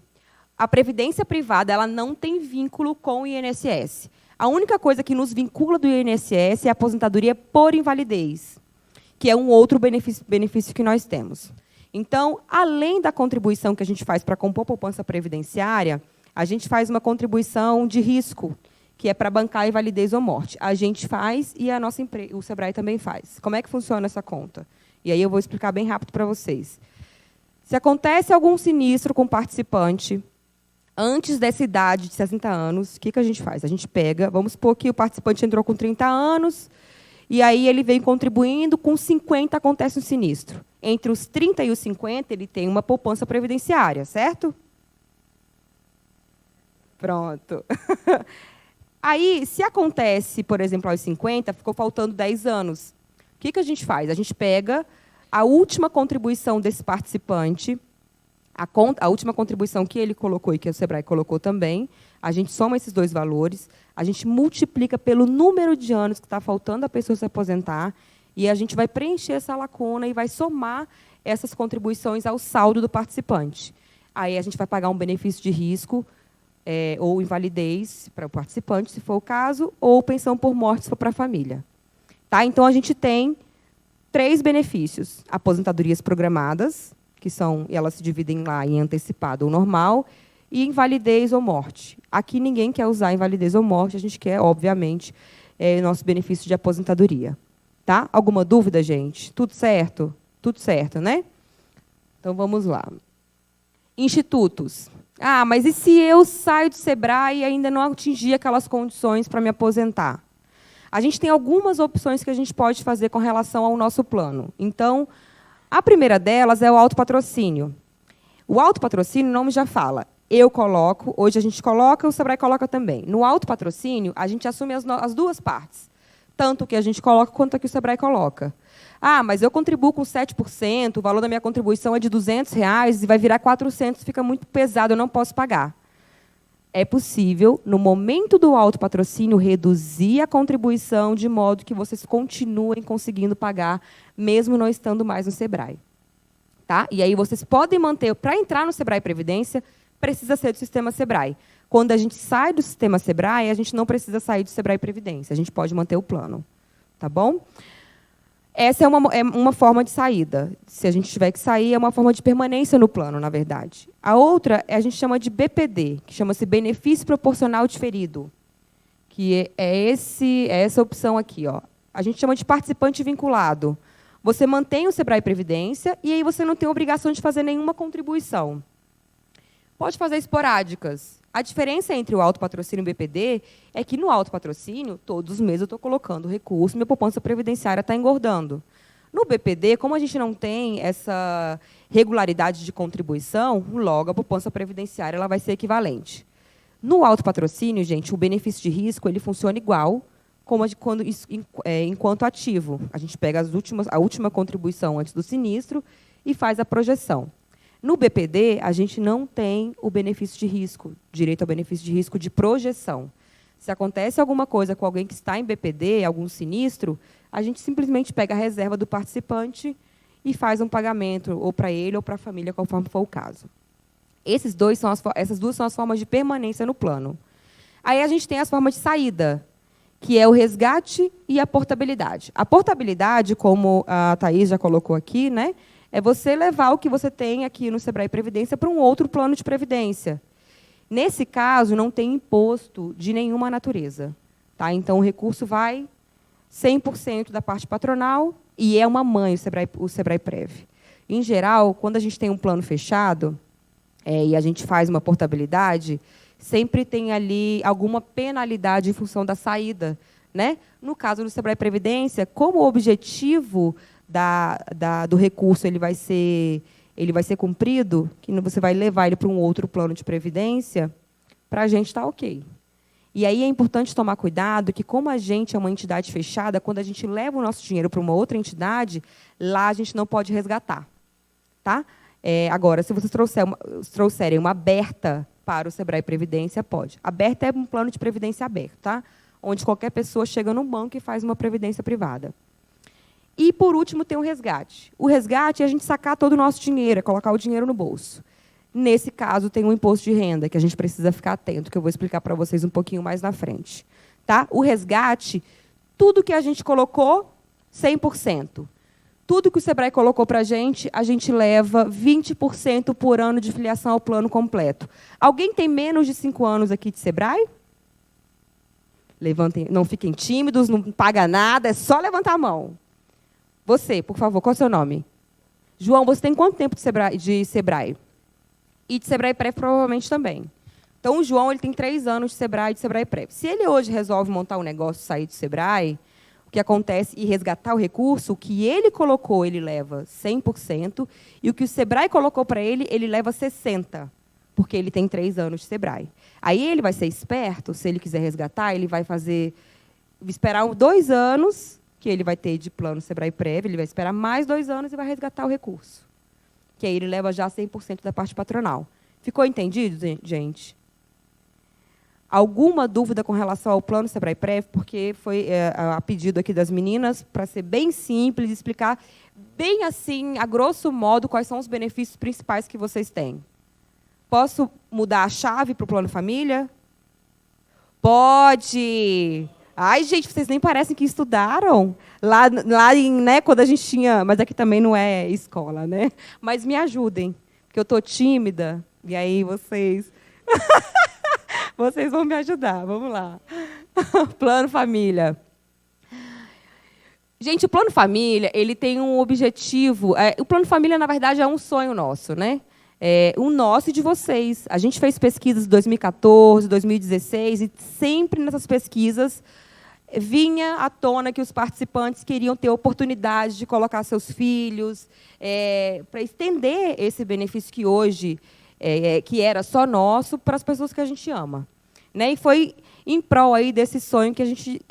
A previdência privada ela não tem vínculo com o INSS. A única coisa que nos vincula do INSS é a aposentadoria por invalidez, que é um outro benefício que nós temos. Então, além da contribuição que a gente faz para compor a poupança previdenciária, a gente faz uma contribuição de risco, que é para bancar a invalidez ou morte. A gente faz e a nossa o Sebrae também faz. Como é que funciona essa conta? E aí eu vou explicar bem rápido para vocês. Se acontece algum sinistro com o participante, antes dessa idade de 60 anos, o que a gente faz? A gente pega, vamos supor que o participante entrou com 30 anos, e aí ele vem contribuindo, com 50 acontece um sinistro. Entre os 30 e os 50, ele tem uma poupança previdenciária, certo? Pronto. Aí, se acontece, por exemplo, aos 50, ficou faltando 10 anos. O que a gente faz? A gente pega a última contribuição desse participante, a última contribuição que ele colocou e que o Sebrae colocou também, a gente soma esses dois valores, a gente multiplica pelo número de anos que está faltando a pessoa se aposentar, e a gente vai preencher essa lacuna e vai somar essas contribuições ao saldo do participante. Aí a gente vai pagar um benefício de risco, ou invalidez para o participante, se for o caso, ou pensão por morte, se for para a família. Tá? Então, a gente tem 3 benefícios. Aposentadorias programadas, que elas se dividem lá em antecipado ou normal, e invalidez ou morte. Aqui ninguém quer usar invalidez ou morte, a gente quer, obviamente, nosso benefício de aposentadoria. Tá? Alguma dúvida, gente? Tudo certo? Tudo certo, né? Então, vamos lá. Institutos. Ah, mas e se eu saio do Sebrae e ainda não atingir aquelas condições para me aposentar? A gente tem algumas opções que a gente pode fazer com relação ao nosso plano. Então, a primeira delas é o autopatrocínio. O autopatrocínio, o nome já fala. Eu coloco, hoje a gente coloca, o Sebrae coloca também. No autopatrocínio, a gente assume as duas partes. Tanto o que a gente coloca, quanto o que o Sebrae coloca. Ah, mas eu contribuo com 7%, o valor da minha contribuição é de R$200 e vai virar 400, fica muito pesado, eu não posso pagar. É possível, no momento do autopatrocínio, reduzir a contribuição de modo que vocês continuem conseguindo pagar, mesmo não estando mais no Sebrae. Tá? E aí vocês podem manter, para entrar no Sebrae Previdência, precisa ser do sistema Sebrae. Quando a gente sai do sistema Sebrae, a gente não precisa sair do Sebrae Previdência, a gente pode manter o plano. Tá bom? Essa é uma forma de saída. Se a gente tiver que sair, é uma forma de permanência no plano, na verdade. A outra, a gente chama de BPD, que chama-se Benefício Proporcional Diferido, que é essa opção aqui. Ó. A gente chama de participante vinculado. Você mantém o Sebrae Previdência e aí você não tem obrigação de fazer nenhuma contribuição. Pode fazer esporádicas. A diferença entre o autopatrocínio e o BPD é que no autopatrocínio, todos os meses eu estou colocando recurso, minha poupança previdenciária está engordando. No BPD, como a gente não tem essa regularidade de contribuição, logo a poupança previdenciária ela vai ser equivalente. No autopatrocínio, gente, o benefício de risco ele funciona igual como enquanto ativo. A gente pega a última contribuição antes do sinistro e faz a projeção. No BPD, a gente não tem o benefício de risco, direito ao benefício de risco de projeção. Se acontece alguma coisa com alguém que está em BPD, algum sinistro, a gente simplesmente pega a reserva do participante e faz um pagamento, ou para ele ou para a família, conforme for o caso. Essas duas são as formas de permanência no plano. Aí a gente tem as formas de saída, que é o resgate e a portabilidade. A portabilidade, como a Thaís já colocou aqui, né, é você levar o que você tem aqui no Sebrae Previdência para um outro plano de previdência. Nesse caso, não tem imposto de nenhuma natureza. Tá? Então, o recurso vai 100% da parte patronal e é uma mãe o Sebrae Prev. Em geral, quando a gente tem um plano fechado e a gente faz uma portabilidade, sempre tem ali alguma penalidade em função da saída. Né? No caso do Sebrae Previdência, como o objetivo do recurso ele vai ser cumprido, que você vai levar ele para um outro plano de previdência, para a gente está ok. E aí é importante tomar cuidado que, como a gente é uma entidade fechada, quando a gente leva o nosso dinheiro para uma outra entidade, lá a gente não pode resgatar. Tá? Agora, se vocês trouxerem uma aberta para o Sebrae Previdência, pode. Aberta é um plano de previdência aberto, tá? Onde qualquer pessoa chega num banco e faz uma previdência privada. E, por último, tem o resgate. O resgate é a gente sacar todo o nosso dinheiro, é colocar o dinheiro no bolso. Nesse caso, tem um imposto de renda, que a gente precisa ficar atento, que eu vou explicar para vocês um pouquinho mais na frente. Tá? O resgate, tudo que a gente colocou, 100%. tudo que o Sebrae colocou para a gente leva 20% por ano de filiação ao plano completo. Alguém tem menos de 5 anos aqui de Sebrae? Levantem, não fiquem tímidos, não paga nada, é só levantar a mão. Você, por favor, qual é o seu nome? João, você tem quanto tempo de Sebrae? E de Sebrae Prévio, provavelmente também. Então, o João ele tem 3 anos de Sebrae e de Sebrae Prévio. Se ele hoje resolve montar um negócio, sair do Sebrae, o que acontece, e resgatar o recurso, o que ele colocou, ele leva 100%, e o que o Sebrae colocou para ele, ele leva 60%, porque ele tem 3 anos de Sebrae. Aí ele vai ser esperto, se ele quiser resgatar, ele vai esperar 2 anos, que ele vai ter de plano Sebrae Prévio, ele vai esperar mais 2 anos e vai resgatar o recurso. Que aí ele leva já 100% da parte patronal. Ficou entendido, gente? Alguma dúvida com relação ao plano Sebrae Prévio? Porque foi a pedido aqui das meninas, para ser bem simples, explicar bem assim, a grosso modo, quais são os benefícios principais que vocês têm. Posso mudar a chave para o plano família? Pode! Ai, gente, vocês nem parecem que estudaram. Lá né, quando a gente tinha... Mas aqui também não é escola, né? Mas me ajudem, porque eu estou tímida. E aí vocês... vocês vão me ajudar. Vamos lá. Plano família. Gente, o plano família, ele tem um objetivo... o plano família, na verdade, é um sonho nosso, né? O nosso e de vocês. A gente fez pesquisas em 2014, 2016, e sempre nessas pesquisas vinha à tona que os participantes queriam ter oportunidade de colocar seus filhos, para estender esse benefício que hoje, que era só nosso, para as pessoas que a gente ama. Né? E foi em prol aí desse sonho que a gente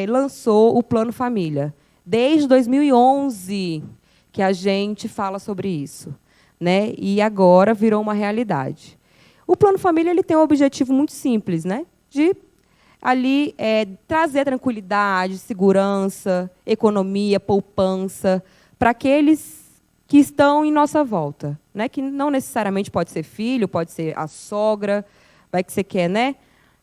lançou o Plano Família. Desde 2011 que a gente fala sobre isso. Né? E agora virou uma realidade. O Plano Família ele tem um objetivo muito simples, né? De ali trazer tranquilidade, segurança, economia, poupança para aqueles que estão em nossa volta, né? Que não necessariamente pode ser filho, pode ser a sogra, vai que você quer, né?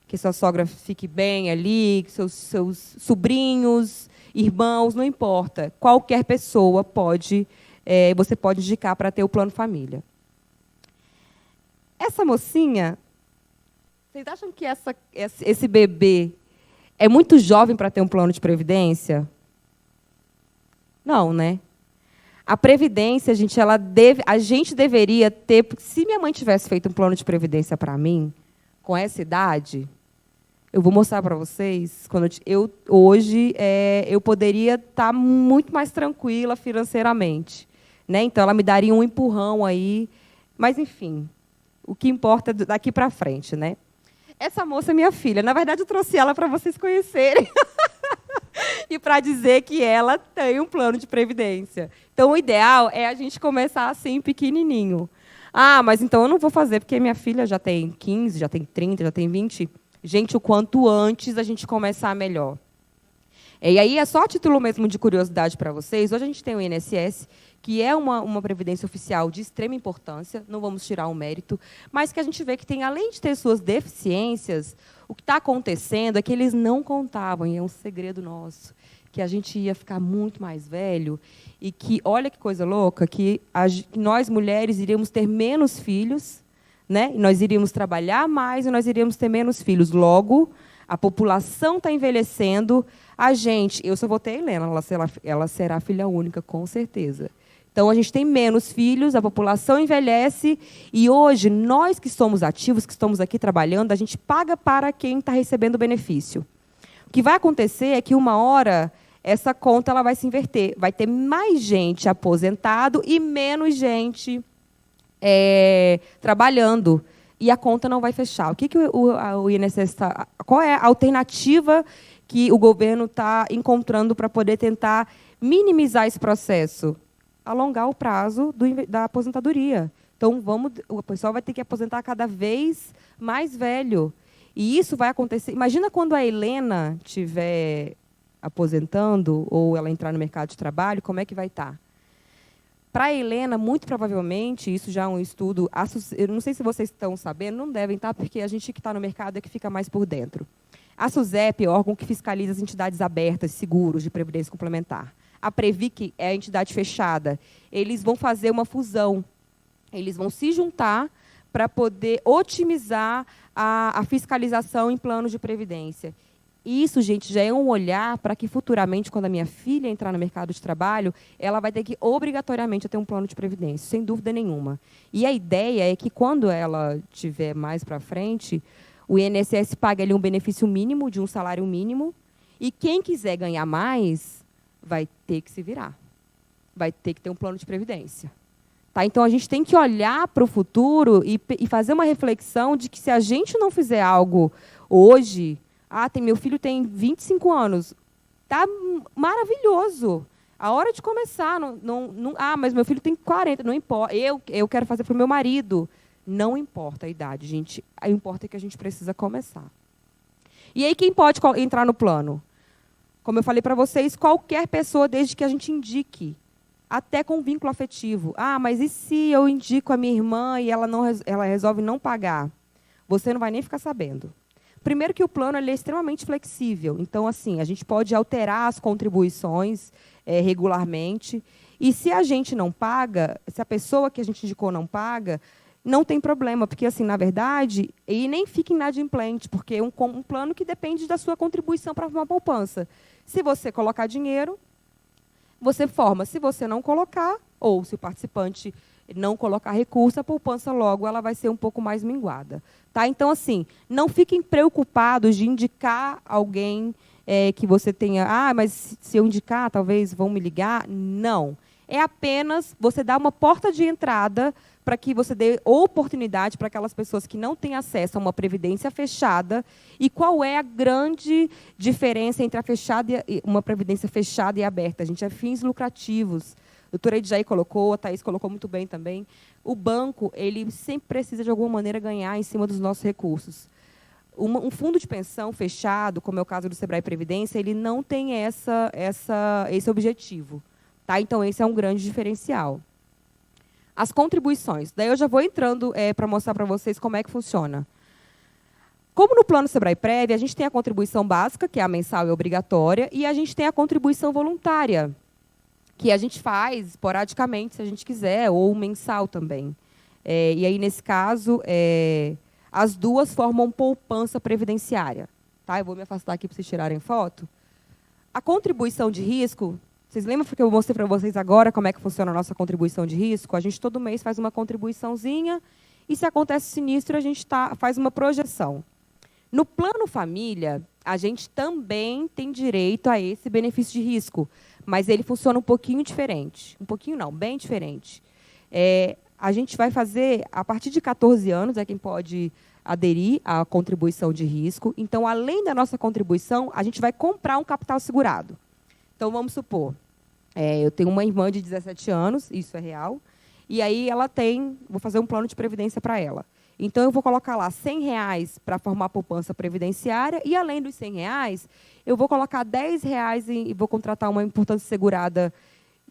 Que sua sogra fique bem ali, que seus sobrinhos, irmãos, não importa. Qualquer pessoa pode você pode indicar para ter o Plano Família. Essa mocinha, vocês acham que esse bebê é muito jovem para ter um plano de previdência? Não, né? A previdência, gente, a gente deveria ter... Se minha mãe tivesse feito um plano de previdência para mim, com essa idade, eu vou mostrar para vocês, hoje eu poderia estar muito mais tranquila financeiramente. Né? Então, ela me daria um empurrão aí. Mas, enfim, o que importa é daqui para frente. Né? Essa moça é minha filha. Na verdade, eu trouxe ela para vocês conhecerem. E para dizer que ela tem um plano de previdência. Então, o ideal é a gente começar assim, pequenininho. Ah, mas então eu não vou fazer, porque minha filha já tem 15, já tem 30, já tem 20. Gente, o quanto antes a gente começar, melhor. E aí, é só a título mesmo de curiosidade para vocês. Hoje a gente tem o INSS, que é uma previdência oficial de extrema importância, não vamos tirar o mérito, mas que a gente vê que tem, além de ter suas deficiências, o que está acontecendo é que eles não contavam, e é um segredo nosso, que a gente ia ficar muito mais velho e que, olha que coisa louca, que nós, mulheres, iríamos ter menos filhos, né? E nós iríamos trabalhar mais e nós iríamos ter menos filhos. Logo, a população está envelhecendo. Eu só vou ter a Helena, ela será filha única, com certeza. Então, a gente tem menos filhos, a população envelhece, e hoje, nós que somos ativos, que estamos aqui trabalhando, a gente paga para quem está recebendo o benefício. O que vai acontecer é que, uma hora, essa conta ela vai se inverter. Vai ter mais gente aposentado e menos gente trabalhando. E a conta não vai fechar. O INSS qual é a alternativa que o governo está encontrando para poder tentar minimizar esse processo? Alongar o prazo da aposentadoria. Então, o pessoal vai ter que aposentar cada vez mais velho. E isso vai acontecer... Imagina quando a Helena estiver aposentando ou ela entrar no mercado de trabalho, como é que vai estar? Para a Helena, muito provavelmente, isso já é um estudo... Eu não sei se vocês estão sabendo, não devem estar, porque a gente que está no mercado é que fica mais por dentro. A SUSEP é o órgão que fiscaliza as entidades abertas, seguros, de previdência complementar. a Previ, que é a entidade fechada, eles vão fazer uma fusão. Eles vão se juntar para poder otimizar a fiscalização em planos de previdência. Isso, gente, já é um olhar para que futuramente, quando a minha filha entrar no mercado de trabalho, ela vai ter que obrigatoriamente ter um plano de previdência, sem dúvida nenhuma. E a ideia é que quando ela tiver mais para frente, o INSS paga ali um benefício mínimo de um salário mínimo, e quem quiser ganhar mais vai ter que se virar. Vai ter que ter um plano de previdência. Tá? Então, a gente tem que olhar para o futuro e fazer uma reflexão de que se a gente não fizer algo hoje... meu filho tem 25 anos. Tá maravilhoso. A hora de começar. Mas meu filho tem 40. Não importa. Eu quero fazer para o meu marido. Não importa a idade, gente. Importa que a gente precisa começar. E aí, quem pode entrar no plano? Como eu falei para vocês, qualquer pessoa, desde que a gente indique. Até com vínculo afetivo. Mas e se eu indico a minha irmã e ela resolve não pagar? Você não vai nem ficar sabendo. Primeiro que o plano ele é extremamente flexível. Então, assim, a gente pode alterar as contribuições regularmente. E se a gente não paga, se a pessoa que a gente indicou não paga, não tem problema, porque, assim, na verdade, e nem fica inadimplente, porque é um plano que depende da sua contribuição para uma poupança. Se você colocar dinheiro, você forma. Se você não colocar, ou se o participante não colocar recurso, a poupança logo ela vai ser um pouco mais minguada. Tá? Então, assim, não fiquem preocupados de indicar alguém que você tenha... mas se eu indicar, talvez vão me ligar. Não. É apenas você dar uma porta de entrada para que você dê oportunidade para aquelas pessoas que não têm acesso a uma previdência fechada. E qual é a grande diferença entre uma previdência fechada e aberta? A gente é fins lucrativos. A doutora Edjaí colocou, a Thaís colocou muito bem também. O banco ele sempre precisa, de alguma maneira, ganhar em cima dos nossos recursos. Um fundo de pensão fechado, como é o caso do Sebrae Previdência, ele não tem esse objetivo. Tá? Então, esse é um grande diferencial. As contribuições. Daí eu já vou entrando para mostrar para vocês como é que funciona. Como no plano Sebrae Prev, a gente tem a contribuição básica, que é a mensal e obrigatória, e a gente tem a contribuição voluntária, que a gente faz esporadicamente, se a gente quiser, ou mensal também. E aí, nesse caso, as duas formam poupança previdenciária. Tá? Eu vou me afastar aqui para vocês tirarem foto. A contribuição de risco, vocês lembram que eu mostrei para vocês agora como é que funciona a nossa contribuição de risco? A gente todo mês faz uma contribuiçãozinha e, se acontece sinistro, a gente faz uma projeção. No plano família, a gente também tem direito a esse benefício de risco, mas ele funciona um pouquinho diferente. Um pouquinho não, bem diferente. A gente vai fazer, a partir de 14 anos, é quem pode aderir à contribuição de risco. Então, além da nossa contribuição, a gente vai comprar um capital segurado. Então, vamos supor, eu tenho uma irmã de 17 anos, isso é real, e aí vou fazer um plano de previdência para ela. Então, eu vou colocar lá R$100 para formar a poupança previdenciária, e, além dos R$100, eu vou colocar R$10 e vou contratar uma importância segurada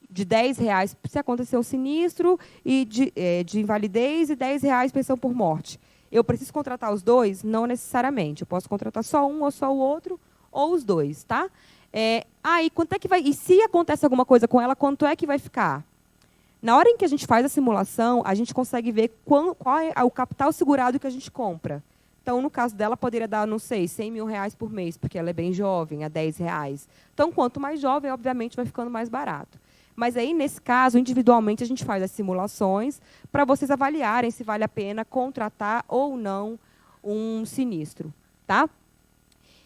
de R$10 se acontecer um sinistro, e de invalidez, e R$10 pensão por morte. Eu preciso contratar os dois? Não necessariamente. Eu posso contratar só um, ou só o outro, ou os dois. Tá? E quanto é que vai? E se acontece alguma coisa com ela, quanto é que vai ficar? Na hora em que a gente faz a simulação, a gente consegue ver qual é o capital segurado que a gente compra. Então, no caso dela, poderia dar, não sei, R$100 mil por mês, porque ela é bem jovem, a R$10. Então, quanto mais jovem, obviamente, vai ficando mais barato. Mas aí, nesse caso, individualmente, a gente faz as simulações para vocês avaliarem se vale a pena contratar ou não um sinistro. Tá?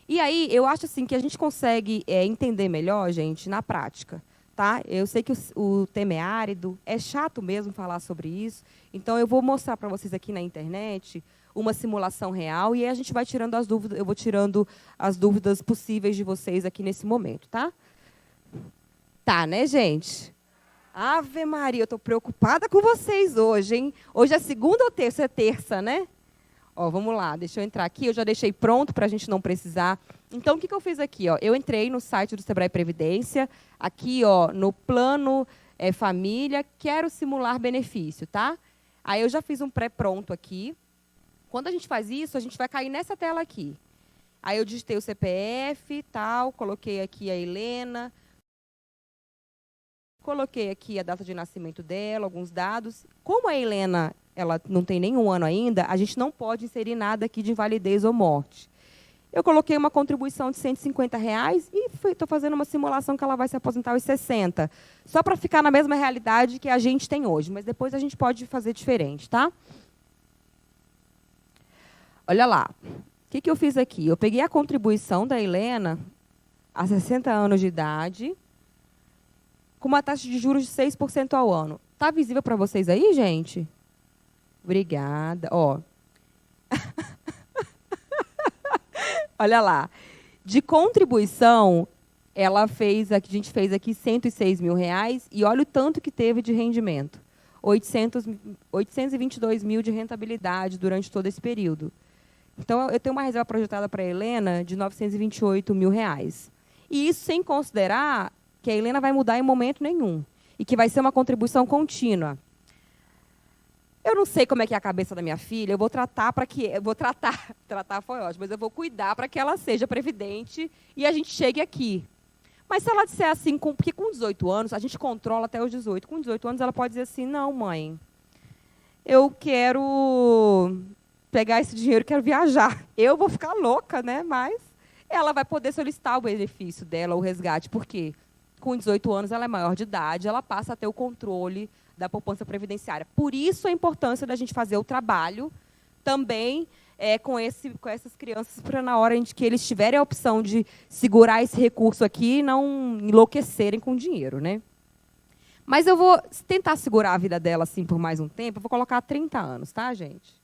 E aí, eu acho assim, que a gente consegue entender melhor, gente, na prática. Tá? Eu sei que o tema é árido, é chato mesmo falar sobre isso, então eu vou mostrar para vocês aqui na internet uma simulação real e aí a gente vai tirando as dúvidas, eu vou tirando as dúvidas possíveis de vocês aqui nesse momento, tá? Tá, né, gente? Ave Maria, eu estou preocupada com vocês hoje, hein? Hoje é segunda ou terça? É terça, né? Ó, vamos lá, deixa eu entrar aqui, eu já deixei pronto para a gente não precisar. Então, o que eu fiz aqui? Ó? Eu entrei no site do Sebrae Previdência, aqui ó, no plano família, quero simular benefício, tá? Aí eu já fiz um pré-pronto aqui. Quando a gente faz isso, a gente vai cair nessa tela aqui. Aí eu digitei o CPF, tal, coloquei aqui a Helena, Coloquei aqui a data de nascimento dela, alguns dados. Como a Helena ela não tem nenhum ano ainda, a gente não pode inserir nada aqui de invalidez ou morte. Eu coloquei uma contribuição de R$150 e estou fazendo uma simulação que ela vai se aposentar aos 60, só para ficar na mesma realidade que a gente tem hoje, mas depois a gente pode fazer diferente, tá? Olha lá, o que eu fiz aqui? Eu peguei a contribuição da Helena a 60 anos de idade, com uma taxa de juros de 6% ao ano. Está visível para vocês aí, gente? Obrigada. Ó. Olha lá. De contribuição, a gente fez aqui R$106 mil, e olha o tanto que teve de rendimento. 822 mil de rentabilidade durante todo esse período. Então, eu tenho uma reserva projetada para a Helena de R$928 mil. E isso sem considerar que a Helena vai mudar em momento nenhum. E que vai ser uma contribuição contínua. Eu não sei como é que é a cabeça da minha filha, eu vou tratar para que... Tratar foi ótimo, mas eu vou cuidar para que ela seja previdente e a gente chegue aqui. Mas se ela disser assim, porque com 18 anos, a gente controla até os 18. Com 18 anos, ela pode dizer assim, não, mãe, eu quero pegar esse dinheiro e quero viajar. Eu vou ficar louca, né? Mas ela vai poder solicitar o benefício dela, o resgate. Por quê? Com 18 anos, ela é maior de idade, ela passa a ter o controle da poupança previdenciária. Por isso a importância da gente fazer o trabalho também com essas crianças, para na hora em que eles tiverem a opção de segurar esse recurso aqui, não enlouquecerem com o dinheiro, né? Mas eu vou tentar segurar a vida dela assim por mais um tempo, eu vou colocar 30 anos, tá, gente?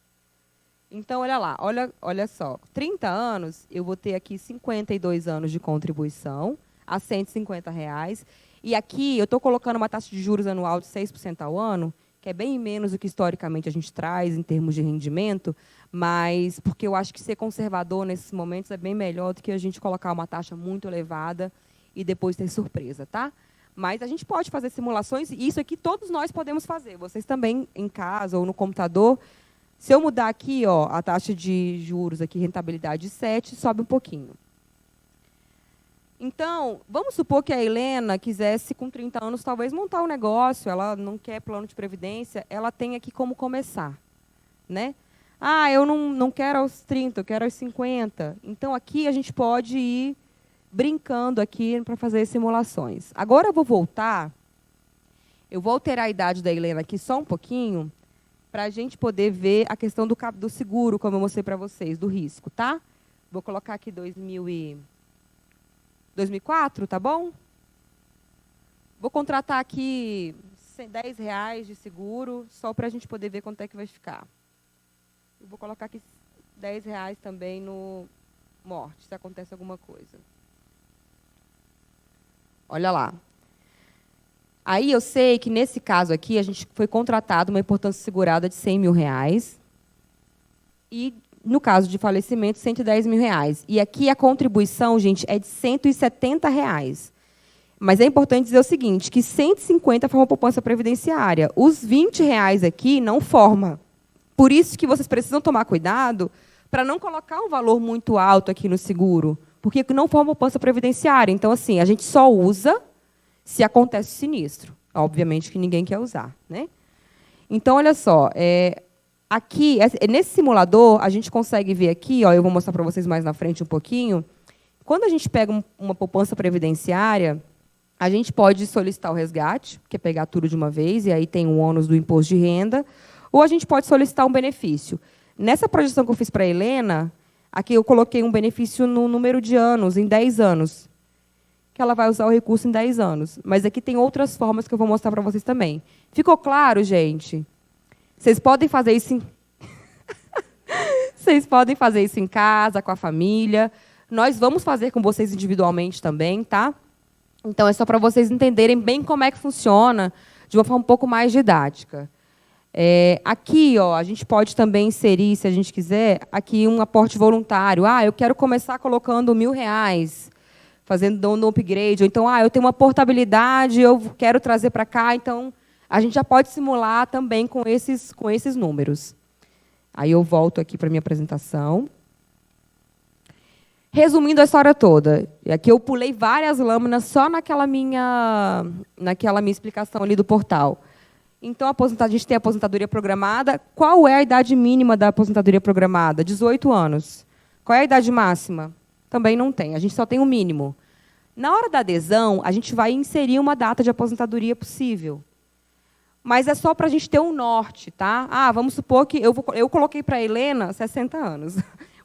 Então, olha lá, olha só. 30 anos, eu vou ter aqui 52 anos de contribuição a R$150. E aqui eu estou colocando uma taxa de juros anual de 6% ao ano, que é bem menos do que historicamente a gente traz em termos de rendimento, mas porque eu acho que ser conservador nesses momentos é bem melhor do que a gente colocar uma taxa muito elevada e depois ter surpresa, tá? Mas a gente pode fazer simulações, e isso aqui todos nós podemos fazer. Vocês também, em casa ou no computador. Se eu mudar aqui, ó, a taxa de juros, aqui, rentabilidade de 7, sobe um pouquinho. Então, vamos supor que a Helena quisesse, com 30 anos, talvez montar um negócio, ela não quer plano de previdência, ela tem aqui como começar, né? Ah, eu não quero aos 30, eu quero aos 50. Então, aqui a gente pode ir brincando aqui para fazer simulações. Agora eu vou voltar, eu vou alterar a idade da Helena aqui só um pouquinho, para a gente poder ver a questão do seguro, como eu mostrei para vocês, do risco, tá? Vou colocar aqui 2004, tá bom? Vou contratar aqui R$10 de seguro, só para a gente poder ver quanto é que vai ficar. Eu vou colocar aqui R$10 também no morte, se acontece alguma coisa. Olha lá. Aí eu sei que, nesse caso aqui, a gente foi contratado uma importância segurada de R$100 mil. E, no caso de falecimento, R$110 mil. E aqui a contribuição, gente, é de R$170. Mas é importante dizer o seguinte, que 150 forma poupança previdenciária. Os R$20 aqui não forma. Por isso que vocês precisam tomar cuidado para não colocar um valor muito alto aqui no seguro, porque não forma poupança previdenciária. Então, assim, a gente só usa se acontece o sinistro. Obviamente que ninguém quer usar, né? Então, olha só, aqui, nesse simulador, a gente consegue ver aqui, ó, eu vou mostrar para vocês mais na frente um pouquinho, quando a gente pega uma poupança previdenciária, a gente pode solicitar o resgate, que é pegar tudo de uma vez, e aí tem o ônus do imposto de renda, ou a gente pode solicitar um benefício. Nessa projeção que eu fiz para a Helena, aqui eu coloquei um benefício no número de anos, em 10 anos, que ela vai usar o recurso em 10 anos. Mas aqui tem outras formas que eu vou mostrar para vocês também. Ficou claro, gente? Vocês podem fazer isso Vocês podem fazer isso em casa, com a família. Nós vamos fazer com vocês individualmente também, tá? Então, é só para vocês entenderem bem como é que funciona, de uma forma um pouco mais didática. Aqui, ó, a gente pode também inserir, se a gente quiser, aqui um aporte voluntário. Ah, eu quero começar colocando R$1.000, fazendo um upgrade. Ou então, eu tenho uma portabilidade, eu quero trazer para cá. Então, a gente já pode simular também com esses números. Aí eu volto aqui para a minha apresentação. Resumindo a história toda, e aqui eu pulei várias lâminas só naquela minha explicação ali do portal. Então, a gente tem a aposentadoria programada. Qual é a idade mínima da aposentadoria programada? 18 anos. Qual é a idade máxima? Também não tem, a gente só tem o mínimo. Na hora da adesão, a gente vai inserir uma data de aposentadoria possível. Mas é só para a gente ter um norte, tá? Vamos supor que eu coloquei para a Helena 60 anos.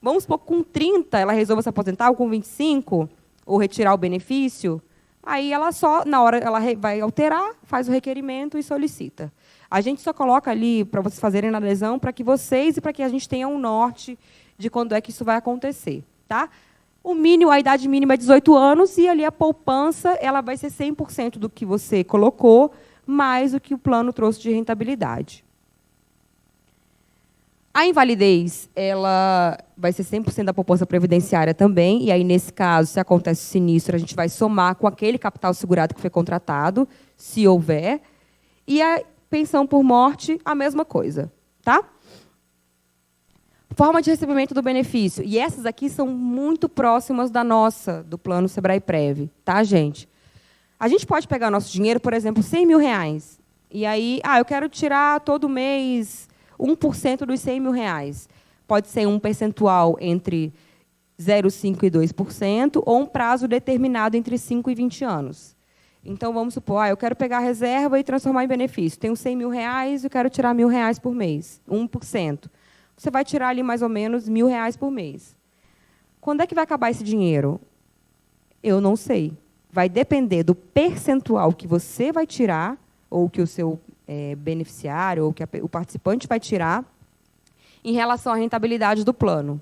Vamos supor que com 30 ela resolva se aposentar, ou com 25, ou retirar o benefício. Aí ela só, na hora, ela vai alterar, faz o requerimento e solicita. A gente só coloca ali para vocês fazerem na adesão, para que vocês e para que a gente tenha um norte de quando é que isso vai acontecer. Tá? O mínimo, a idade mínima é 18 anos, e ali a poupança ela vai ser 100% do que você colocou, mais o que o plano trouxe de rentabilidade. A invalidez, ela vai ser 100% da poupança previdenciária também, e aí, nesse caso, se acontece o sinistro, a gente vai somar com aquele capital segurado que foi contratado, se houver. E a pensão por morte, a mesma coisa. Tá? Forma de recebimento do benefício. E essas aqui são muito próximas da nossa, do plano Sebrae Prev. Tá, gente? A gente pode pegar nosso dinheiro, por exemplo, R$100 mil. E aí, eu quero tirar todo mês 1% dos R$100 mil. Pode ser um percentual entre 0,5% e 2%, ou um prazo determinado entre 5 e 20 anos. Então, vamos supor, eu quero pegar a reserva e transformar em benefício. Tenho R$100 mil e eu quero tirar R$1.000 por mês, 1%. Você vai tirar ali mais ou menos R$1.000 por mês. Quando é que vai acabar esse dinheiro? Eu não sei. Vai depender do percentual que você vai tirar, ou que o seu beneficiário, ou que o participante vai tirar, em relação à rentabilidade do plano.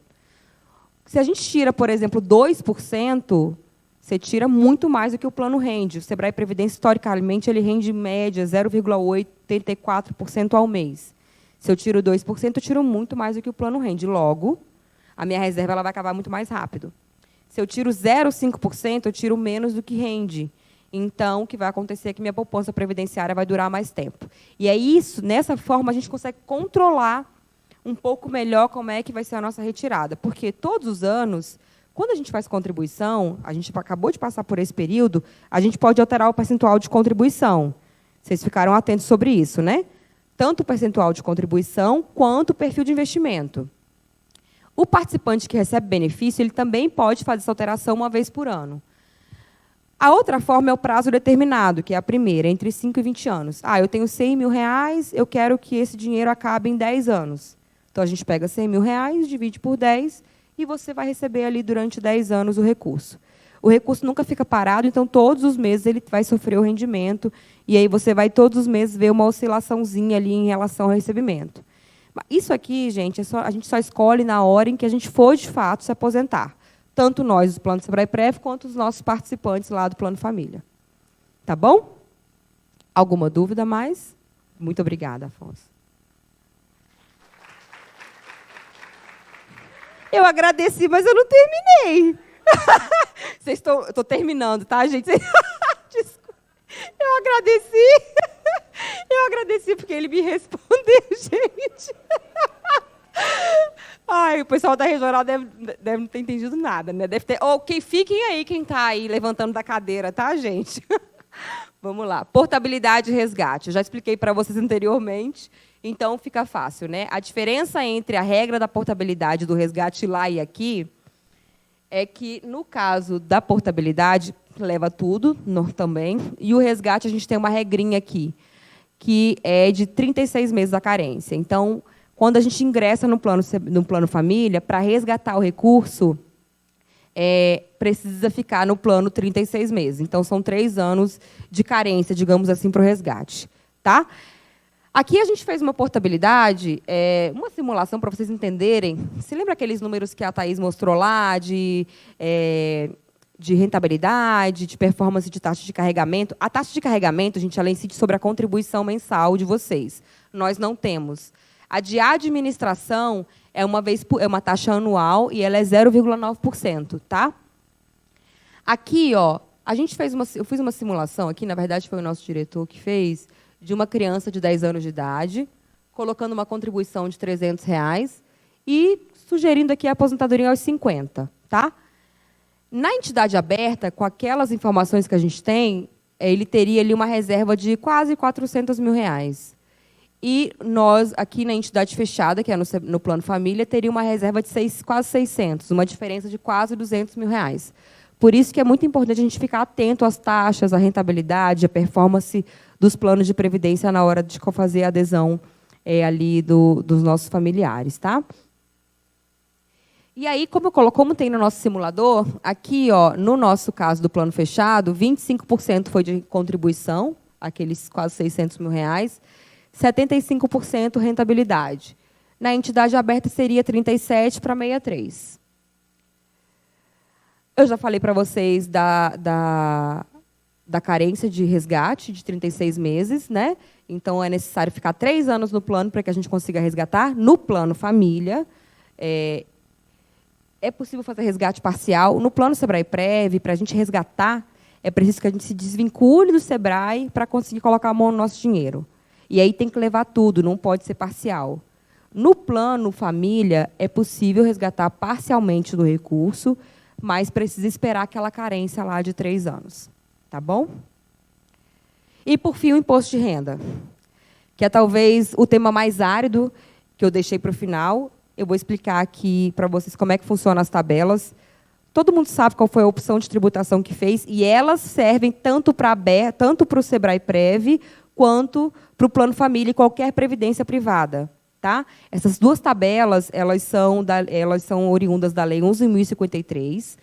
Se a gente tira, por exemplo, 2%, você tira muito mais do que o plano rende. O Sebrae Previdência, historicamente, ele rende, em média, 0,84% ao mês. Se eu tiro 2%, eu tiro muito mais do que o plano rende. Logo, a minha reserva ela vai acabar muito mais rápido. Se eu tiro 0,5%, eu tiro menos do que rende. Então, o que vai acontecer é que minha poupança previdenciária vai durar mais tempo. E é isso, nessa forma, a gente consegue controlar um pouco melhor como é que vai ser a nossa retirada. Porque todos os anos, quando a gente faz contribuição, a gente acabou de passar por esse período, a gente pode alterar o percentual de contribuição. Vocês ficaram atentos sobre isso, né? Tanto o percentual de contribuição, quanto o perfil de investimento. O participante que recebe benefício, ele também pode fazer essa alteração uma vez por ano. A outra forma é o prazo determinado, que é a primeira, entre 5 e 20 anos. Eu tenho R$100 mil, eu quero que esse dinheiro acabe em 10 anos. Então, a gente pega R$100 mil, divide por 10, e você vai receber ali durante 10 anos o recurso. O recurso nunca fica parado, então, todos os meses ele vai sofrer o rendimento, e aí você vai todos os meses ver uma oscilaçãozinha ali em relação ao recebimento. Isso aqui, gente, a gente só escolhe na hora em que a gente for, de fato, se aposentar. Tanto nós, do Plano Sebrae Prev, quanto os nossos participantes lá do Plano Família. Tá bom? Alguma dúvida mais? Muito obrigada, Afonso. Eu agradeci, mas eu não terminei. Estou terminando, tá, gente? Desculpa. Eu agradeci porque ele me respondeu, gente. O pessoal da regional deve não ter entendido nada, né? Deve ter. Fiquem aí, quem está aí levantando da cadeira, tá, gente? Vamos lá. Portabilidade e resgate. Eu já expliquei para vocês anteriormente, então fica fácil, né? A diferença entre a regra da portabilidade do resgate lá e aqui é que, no caso da portabilidade, leva tudo também, e o resgate a gente tem uma regrinha aqui, que é de 36 meses da carência. Então, quando a gente ingressa no plano família, para resgatar o recurso, precisa ficar no plano 36 meses. Então, são 3 anos de carência, digamos assim, para o resgate. Tá? Aqui a gente fez uma portabilidade, uma simulação para vocês entenderem. Você lembra aqueles números que a Thaís mostrou lá, de rentabilidade, de performance de taxa de carregamento? A taxa de carregamento, gente, ela incide sobre a contribuição mensal de vocês. Nós não temos. A de administração é uma taxa anual e ela é 0,9%, tá? Aqui, eu fiz uma simulação aqui, na verdade foi o nosso diretor que fez, de uma criança de 10 anos de idade, colocando uma contribuição de R$300 e sugerindo aqui a aposentadoria aos 50, tá? Na entidade aberta, com aquelas informações que a gente tem, ele teria ali uma reserva de quase R$ 400 mil. E nós, aqui na entidade fechada, que é no Plano Família, teria uma reserva de quase 600, uma diferença de quase R$ 200 mil. Por isso que é muito importante a gente ficar atento às taxas, à rentabilidade, à performance dos planos de previdência na hora de fazer a adesão ali dos nossos familiares, tá? E aí, como tem no nosso simulador, aqui, ó, no nosso caso do plano fechado, 25% foi de contribuição, aqueles quase R$ 600 mil, 75% rentabilidade. Na entidade aberta seria 37 para 63. Eu já falei para vocês da carência de resgate de 36 meses, né? Então, é necessário ficar 3 anos no plano para que a gente consiga resgatar. No plano família, é possível fazer resgate parcial. No plano Sebrae-Prev, para a gente resgatar, é preciso que a gente se desvincule do Sebrae para conseguir colocar a mão no nosso dinheiro. E aí tem que levar tudo, não pode ser parcial. No plano família, é possível resgatar parcialmente do recurso, mas precisa esperar aquela carência lá de 3 anos. Tá bom? E, por fim, o imposto de renda, que é talvez o tema mais árido que eu deixei para o final. Eu vou explicar aqui para vocês como é que funcionam as tabelas. Todo mundo sabe qual foi a opção de tributação que fez, e elas servem tanto para o Sebrae-Prev quanto para o Plano Família e qualquer previdência privada. Tá? Essas 2 tabelas elas são oriundas da Lei 11.053,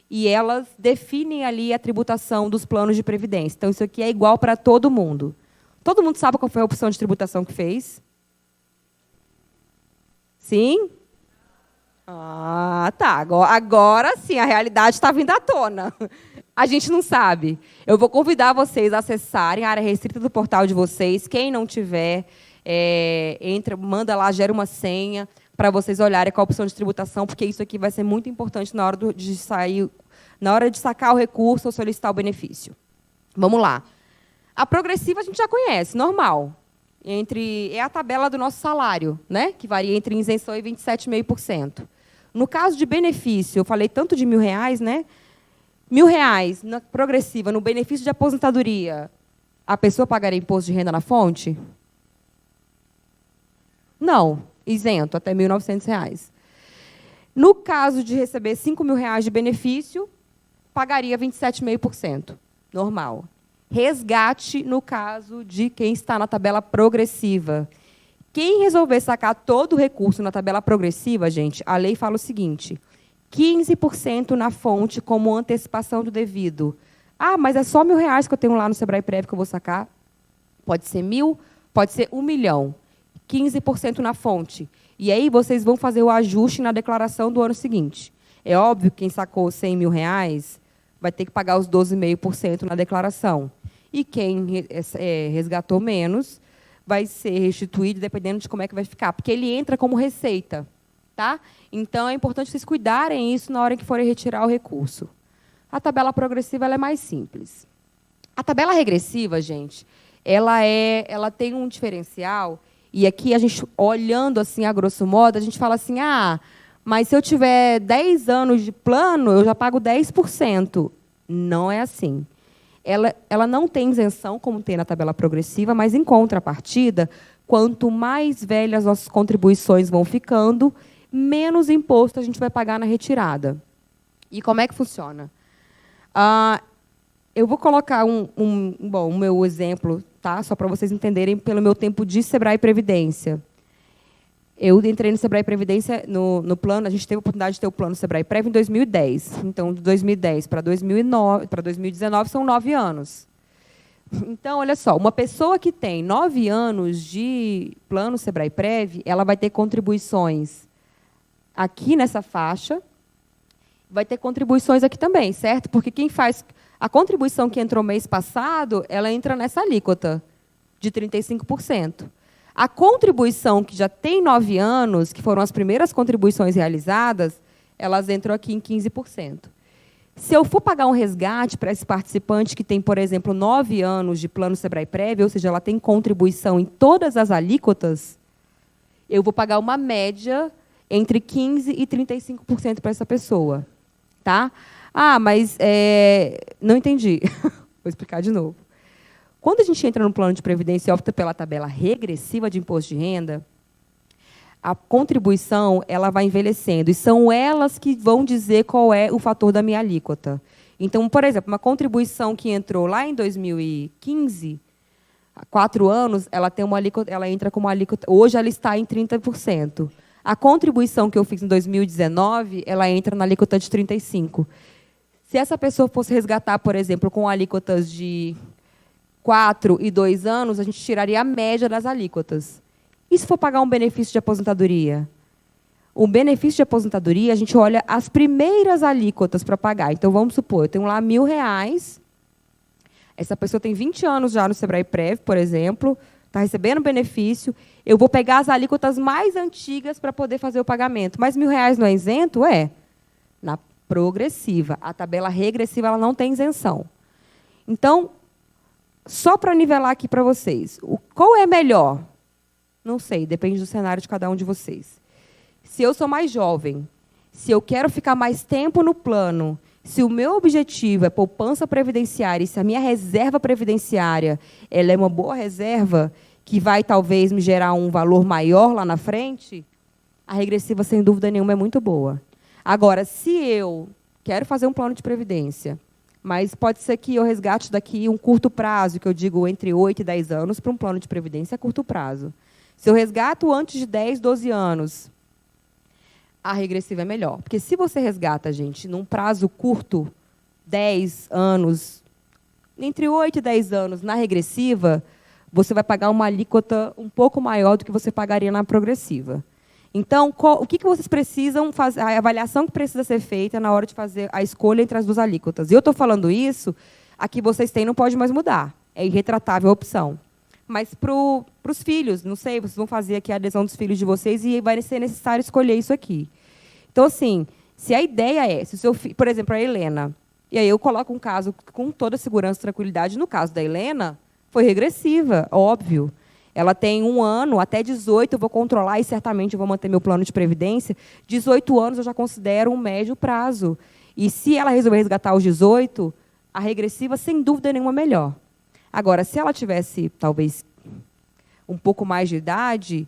e elas definem ali a tributação dos planos de previdência. Então, isso aqui é igual para todo mundo. Todo mundo sabe qual foi a opção de tributação que fez? Sim? Ah, tá. Agora sim, a realidade está vindo à tona. A gente não sabe. Eu vou convidar vocês a acessarem a área restrita do portal de vocês. Quem não tiver, manda lá, gera uma senha para vocês olharem qual a opção de tributação, porque isso aqui vai ser muito importante na hora de sacar o recurso ou solicitar o benefício. Vamos lá. A progressiva a gente já conhece, normal. É a tabela do nosso salário, né? Que varia entre isenção e 27,5%. No caso de benefício, eu falei tanto de R$ 1.000, né? R$ 1.000 na progressiva, no benefício de aposentadoria, a pessoa pagaria imposto de renda na fonte? Não, isento, até R$ 1.900. No caso de receber R$ 5.000 de benefício, pagaria 27,5%, normal. Resgate no caso de quem está na tabela progressiva. Quem resolver sacar todo o recurso na tabela progressiva, gente, a lei fala o seguinte: 15% na fonte como antecipação do devido. Ah, mas é só R$ 1.000 que eu tenho lá no Sebrae-Prev que eu vou sacar? Pode ser 1.000, pode ser 1 milhão. 15% na fonte. E aí vocês vão fazer o ajuste na declaração do ano seguinte. É óbvio que quem sacou R$ 100 mil vai ter que pagar os 12,5% na declaração. E quem resgatou menos vai ser restituído, dependendo de como é que vai ficar, porque ele entra como receita. Tá? Então, é importante vocês cuidarem isso na hora que forem retirar o recurso. A tabela progressiva ela é mais simples. A tabela regressiva, gente, ela tem um diferencial, e aqui a gente, olhando assim, a grosso modo, a gente fala assim, mas se eu tiver 10 anos de plano, eu já pago 10%. Não é assim. Ela não tem isenção, como tem na tabela progressiva, mas, em contrapartida, quanto mais velhas nossas contribuições vão ficando, menos imposto a gente vai pagar na retirada. E como é que funciona? Eu vou colocar o meu exemplo, tá? Só para vocês entenderem, pelo meu tempo de Sebrae Previdência. Eu entrei no Sebrae Previdência, no plano, a gente teve a oportunidade de ter o plano Sebrae Prev em 2010. Então, de 2010 para 2019 são 9 anos. Então, olha só, uma pessoa que tem 9 anos de plano Sebrae Prev, ela vai ter contribuições aqui nessa faixa, vai ter contribuições aqui também, certo? Porque quem faz a contribuição que entrou mês passado, ela entra nessa alíquota de 35%. A contribuição que já tem 9 anos, que foram as primeiras contribuições realizadas, elas entram aqui em 15%. Se eu for pagar um resgate para esse participante que tem, por exemplo, 9 anos de plano Sebrae Prev, ou seja, ela tem contribuição em todas as alíquotas, eu vou pagar uma média entre 15% e 35% para essa pessoa. Tá? Ah, mas não entendi. Vou explicar de novo. Quando a gente entra no plano de previdência e opta pela tabela regressiva de imposto de renda, a contribuição ela vai envelhecendo, e são elas que vão dizer qual é o fator da minha alíquota. Então, por exemplo, uma contribuição que entrou lá em 2015, há 4 anos, ela tem uma alíquota, ela entra com uma alíquota, hoje ela está em 30%. A contribuição que eu fiz em 2019, ela entra na alíquota de 35%. Se essa pessoa fosse resgatar, por exemplo, com alíquotas de 4 e 2 anos, a gente tiraria a média das alíquotas. E se for pagar um benefício de aposentadoria? O benefício de aposentadoria, a gente olha as primeiras alíquotas para pagar. Então, vamos supor, eu tenho lá R$1.000, essa pessoa tem 20 anos já no Sebrae Prev, por exemplo, está recebendo benefício, eu vou pegar as alíquotas mais antigas para poder fazer o pagamento. Mas R$1.000 não é isento? É. Na progressiva. A tabela regressiva ela não tem isenção. Então, só para nivelar aqui para vocês, qual é melhor? Não sei, depende do cenário de cada um de vocês. Se eu sou mais jovem, se eu quero ficar mais tempo no plano, se o meu objetivo é poupança previdenciária e se a minha reserva previdenciária ela é uma boa reserva, que vai talvez me gerar um valor maior lá na frente, a regressiva, sem dúvida nenhuma, é muito boa. Agora, se eu quero fazer um plano de previdência, mas pode ser que eu resgate daqui um curto prazo, que eu digo entre 8 e 10 anos, para um plano de previdência a curto prazo. Se eu resgato antes de 10, 12 anos, a regressiva é melhor. Porque se você resgata, gente, num prazo curto, 10 anos, entre 8 e 10 anos, na regressiva, você vai pagar uma alíquota um pouco maior do que você pagaria na progressiva. Então, o que vocês precisam fazer, a avaliação que precisa ser feita na hora de fazer a escolha entre as duas alíquotas. E eu estou falando isso, a que vocês têm não pode mais mudar. É irretratável a opção. Mas para os filhos, não sei, vocês vão fazer aqui a adesão dos filhos de vocês e vai ser necessário escolher isso aqui. Então, assim, se a ideia é, se o seu filho, por exemplo, a Helena, e aí eu coloco um caso com toda segurança e tranquilidade, no caso da Helena, foi regressiva, óbvio. Ela tem 1 ano, até 18 eu vou controlar e certamente eu vou manter meu plano de previdência. 18 anos eu já considero um médio prazo. E se ela resolver resgatar aos 18, a regressiva, sem dúvida nenhuma, é melhor. Agora, se ela tivesse, talvez, um pouco mais de idade,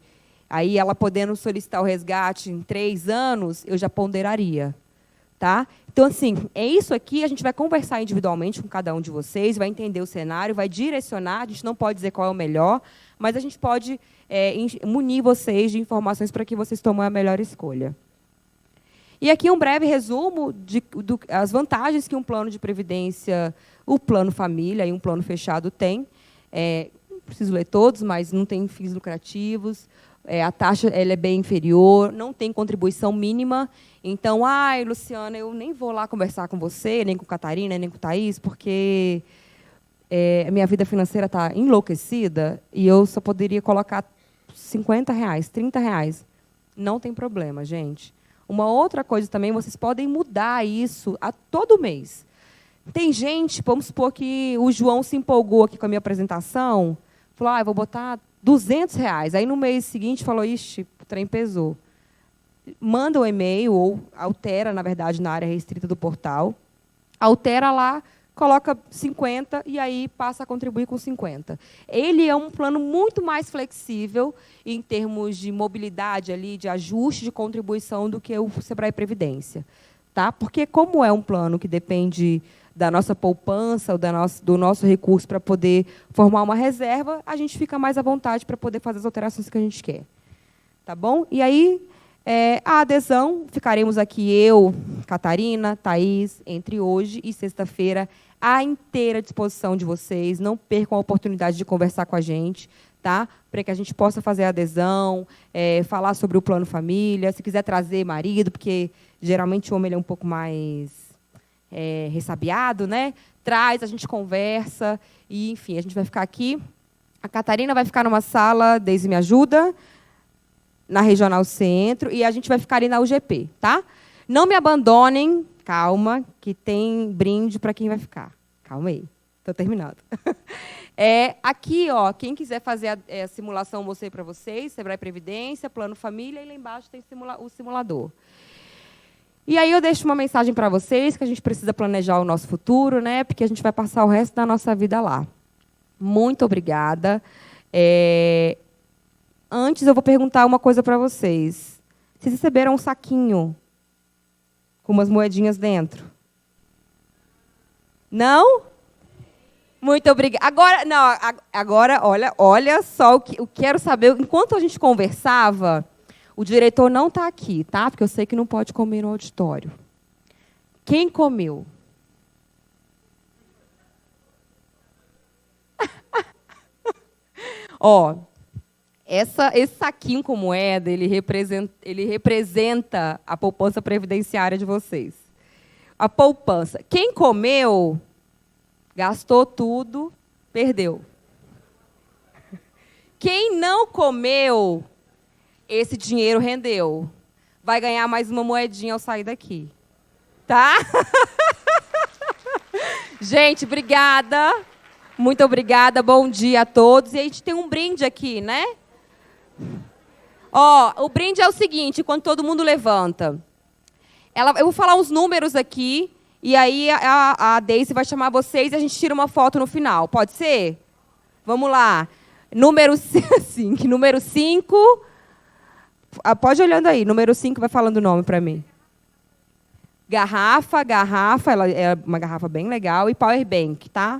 aí ela podendo solicitar o resgate em 3 anos, eu já ponderaria. Tá? Então, assim, é isso aqui, a gente vai conversar individualmente com cada um de vocês, vai entender o cenário, vai direcionar, a gente não pode dizer qual é o melhor, mas a gente pode munir vocês de informações para que vocês tomem a melhor escolha. E aqui um breve resumo das vantagens que um plano de previdência, o plano família e um plano fechado tem. Não preciso ler todos, mas não tem fins lucrativos, a taxa ela é bem inferior, não tem contribuição mínima. Então, Luciana, eu nem vou lá conversar com você, nem com Catarina, nem com Thaís, porque a minha vida financeira está enlouquecida e eu só poderia colocar R$50, R$30. Não tem problema, gente. Uma outra coisa também, vocês podem mudar isso a todo mês. Tem gente, vamos supor que o João se empolgou aqui com a minha apresentação, falou, eu vou botar R$200. Aí, no mês seguinte, falou, ixi, o trem pesou. Manda um e-mail, ou altera, na verdade, na área restrita do portal, altera lá, coloca 50 e aí passa a contribuir com 50. Ele é um plano muito mais flexível em termos de mobilidade, ali, de ajuste de contribuição do que o Sebrae Previdência. Tá? Porque, como é um plano que depende da nossa poupança, ou do nosso recurso para poder formar uma reserva, a gente fica mais à vontade para poder fazer as alterações que a gente quer. Tá bom? E aí, a adesão, ficaremos aqui eu, Catarina, Thaís, entre hoje e sexta-feira, à inteira disposição de vocês. Não percam a oportunidade de conversar com a gente, tá? Para que a gente possa fazer a adesão, falar sobre o plano família, se quiser trazer marido, porque geralmente o homem ele é um pouco mais ressabiado, né? Traz, a gente conversa, e, enfim, a gente vai ficar aqui. A Catarina vai ficar numa sala, Deise me ajuda, na Regional Centro, e a gente vai ficar ali na UGP, tá? Não me abandonem, calma, que tem brinde para quem vai ficar. Calma aí, estou terminando. Aqui, ó, quem quiser fazer a simulação, eu mostrei para vocês, Sebrae Previdência, Plano Família, e lá embaixo tem o simulador. E aí eu deixo uma mensagem para vocês, que a gente precisa planejar o nosso futuro, né? Porque a gente vai passar o resto da nossa vida lá. Muito obrigada. Antes, eu vou perguntar uma coisa para vocês. Vocês receberam um saquinho com umas moedinhas dentro? Não? Muito obrigada. Agora, não, agora olha só o que eu quero saber. Enquanto a gente conversava, o diretor não está aqui, tá? Porque eu sei que não pode comer no auditório. Quem comeu? Ó, esse saquinho com moeda, ele representa a poupança previdenciária de vocês. A poupança. Quem comeu, gastou tudo, perdeu. Quem não comeu, esse dinheiro rendeu. Vai ganhar mais uma moedinha ao sair daqui. Tá? Gente, obrigada. Muito obrigada. Bom dia a todos. E a gente tem um brinde aqui, né? Ó, o brinde é o seguinte, quando todo mundo levanta. Eu vou falar uns números aqui, e aí a Deise vai chamar vocês e a gente tira uma foto no final. Pode ser? Vamos lá. Número 5. Número 5. Pode ir olhando aí. Número 5 vai falando o nome para mim. Garrafa, ela é uma garrafa bem legal. E power bank, tá?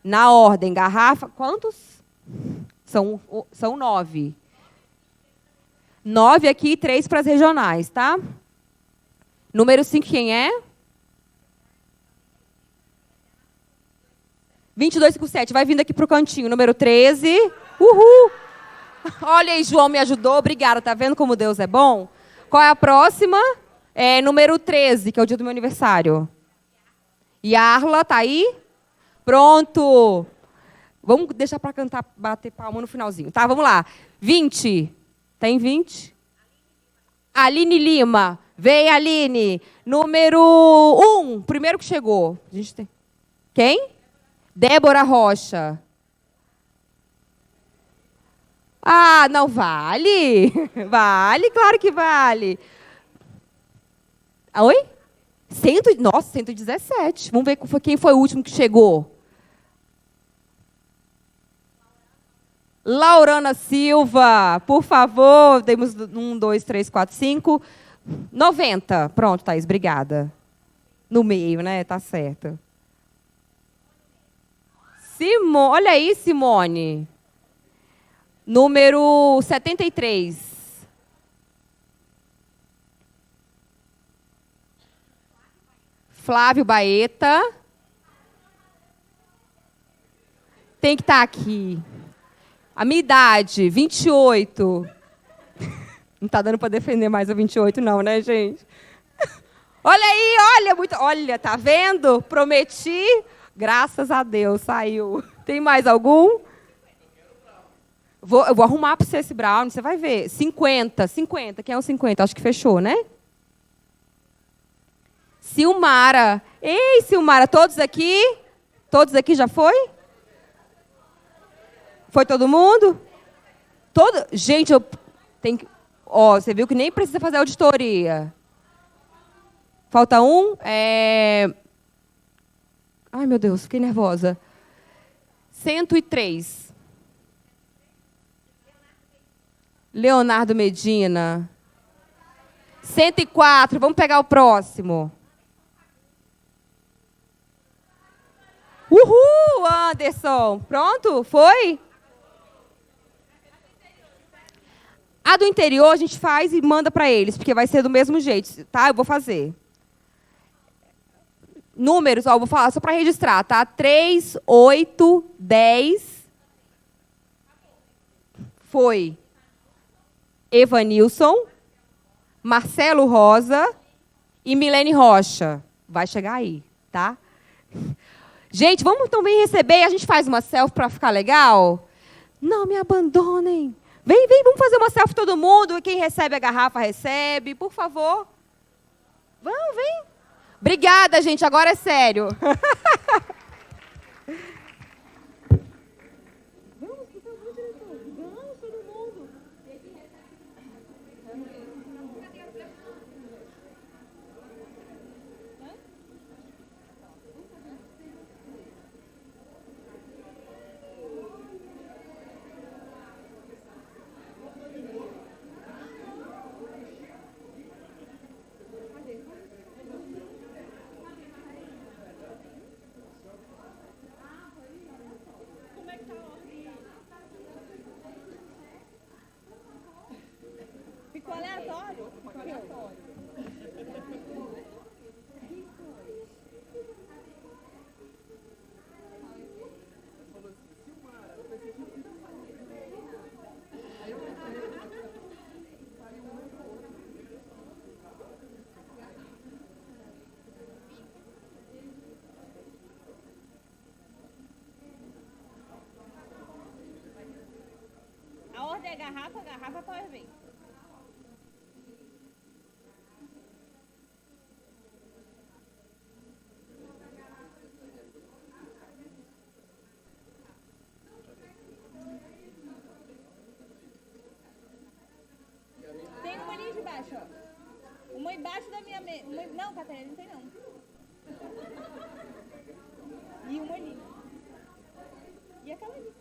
Na ordem, garrafa. Quantos? São 9. 9 aqui e 3 para as regionais, tá? Número 5, quem é? 2257. Vai vindo aqui para o cantinho. Número 13. Uhul! Olha aí, João me ajudou. Obrigada. Tá vendo como Deus é bom? Qual é a próxima? Número 13, que é o dia do meu aniversário. Yarla, tá aí? Pronto. Vamos deixar para cantar, bater palma no finalzinho. Tá, vamos lá. 20. Tem 20? Aline Lima. Vem, Aline. Número 1. Primeiro que chegou. A gente tem... Quem? Débora Rocha. Ah, não vale? Vale, claro que vale. Oi? Nossa, 117. Vamos ver quem foi o último que chegou. Laurana Silva, por favor. Temos 1, 2, 3, 4, 5. 90. Pronto, Thaís, obrigada. No meio, né? Tá certo. Olha aí, Simone. Número 73. Flávio Baeta. Tem que estar aqui. A minha idade, 28. Não está dando para defender mais a 28, não, né, gente? Olha aí, olha, tá vendo? Prometi, graças a Deus, saiu. Tem mais algum? Eu vou arrumar para você esse brownie, você vai ver. 50. Quem é o 50? Acho que fechou, né? Silmara. Ei, Silmara, todos aqui? Todos aqui já foi? Foi todo mundo? Gente, eu tenho que... Ó, você viu que nem precisa fazer auditoria. Falta um. Ai, meu Deus, fiquei nervosa. 103. Leonardo Medina. 104. Vamos pegar o próximo. Uhul, Anderson. Pronto? Foi? A do interior a gente faz e manda para eles, porque vai ser do mesmo jeito, tá? Eu vou fazer. Números, ó, eu vou falar só para registrar, tá? 3, 8, 10. Foi Evanilson, Marcelo Rosa e Milene Rocha. Vai chegar aí, tá? Gente, vamos também receber e a gente faz uma selfie para ficar legal? Não me abandonem. Vem, vamos fazer uma selfie todo mundo. Quem recebe a garrafa, recebe. Por favor. Vamos, vem. Obrigada, gente. Agora é sério. aleatório? A ordem é garrafa pode vir. Tem uma ali de baixo, ó. Uma embaixo da minha mesa. Não, Catarina, não tem não. E uma ali. E aquela ali.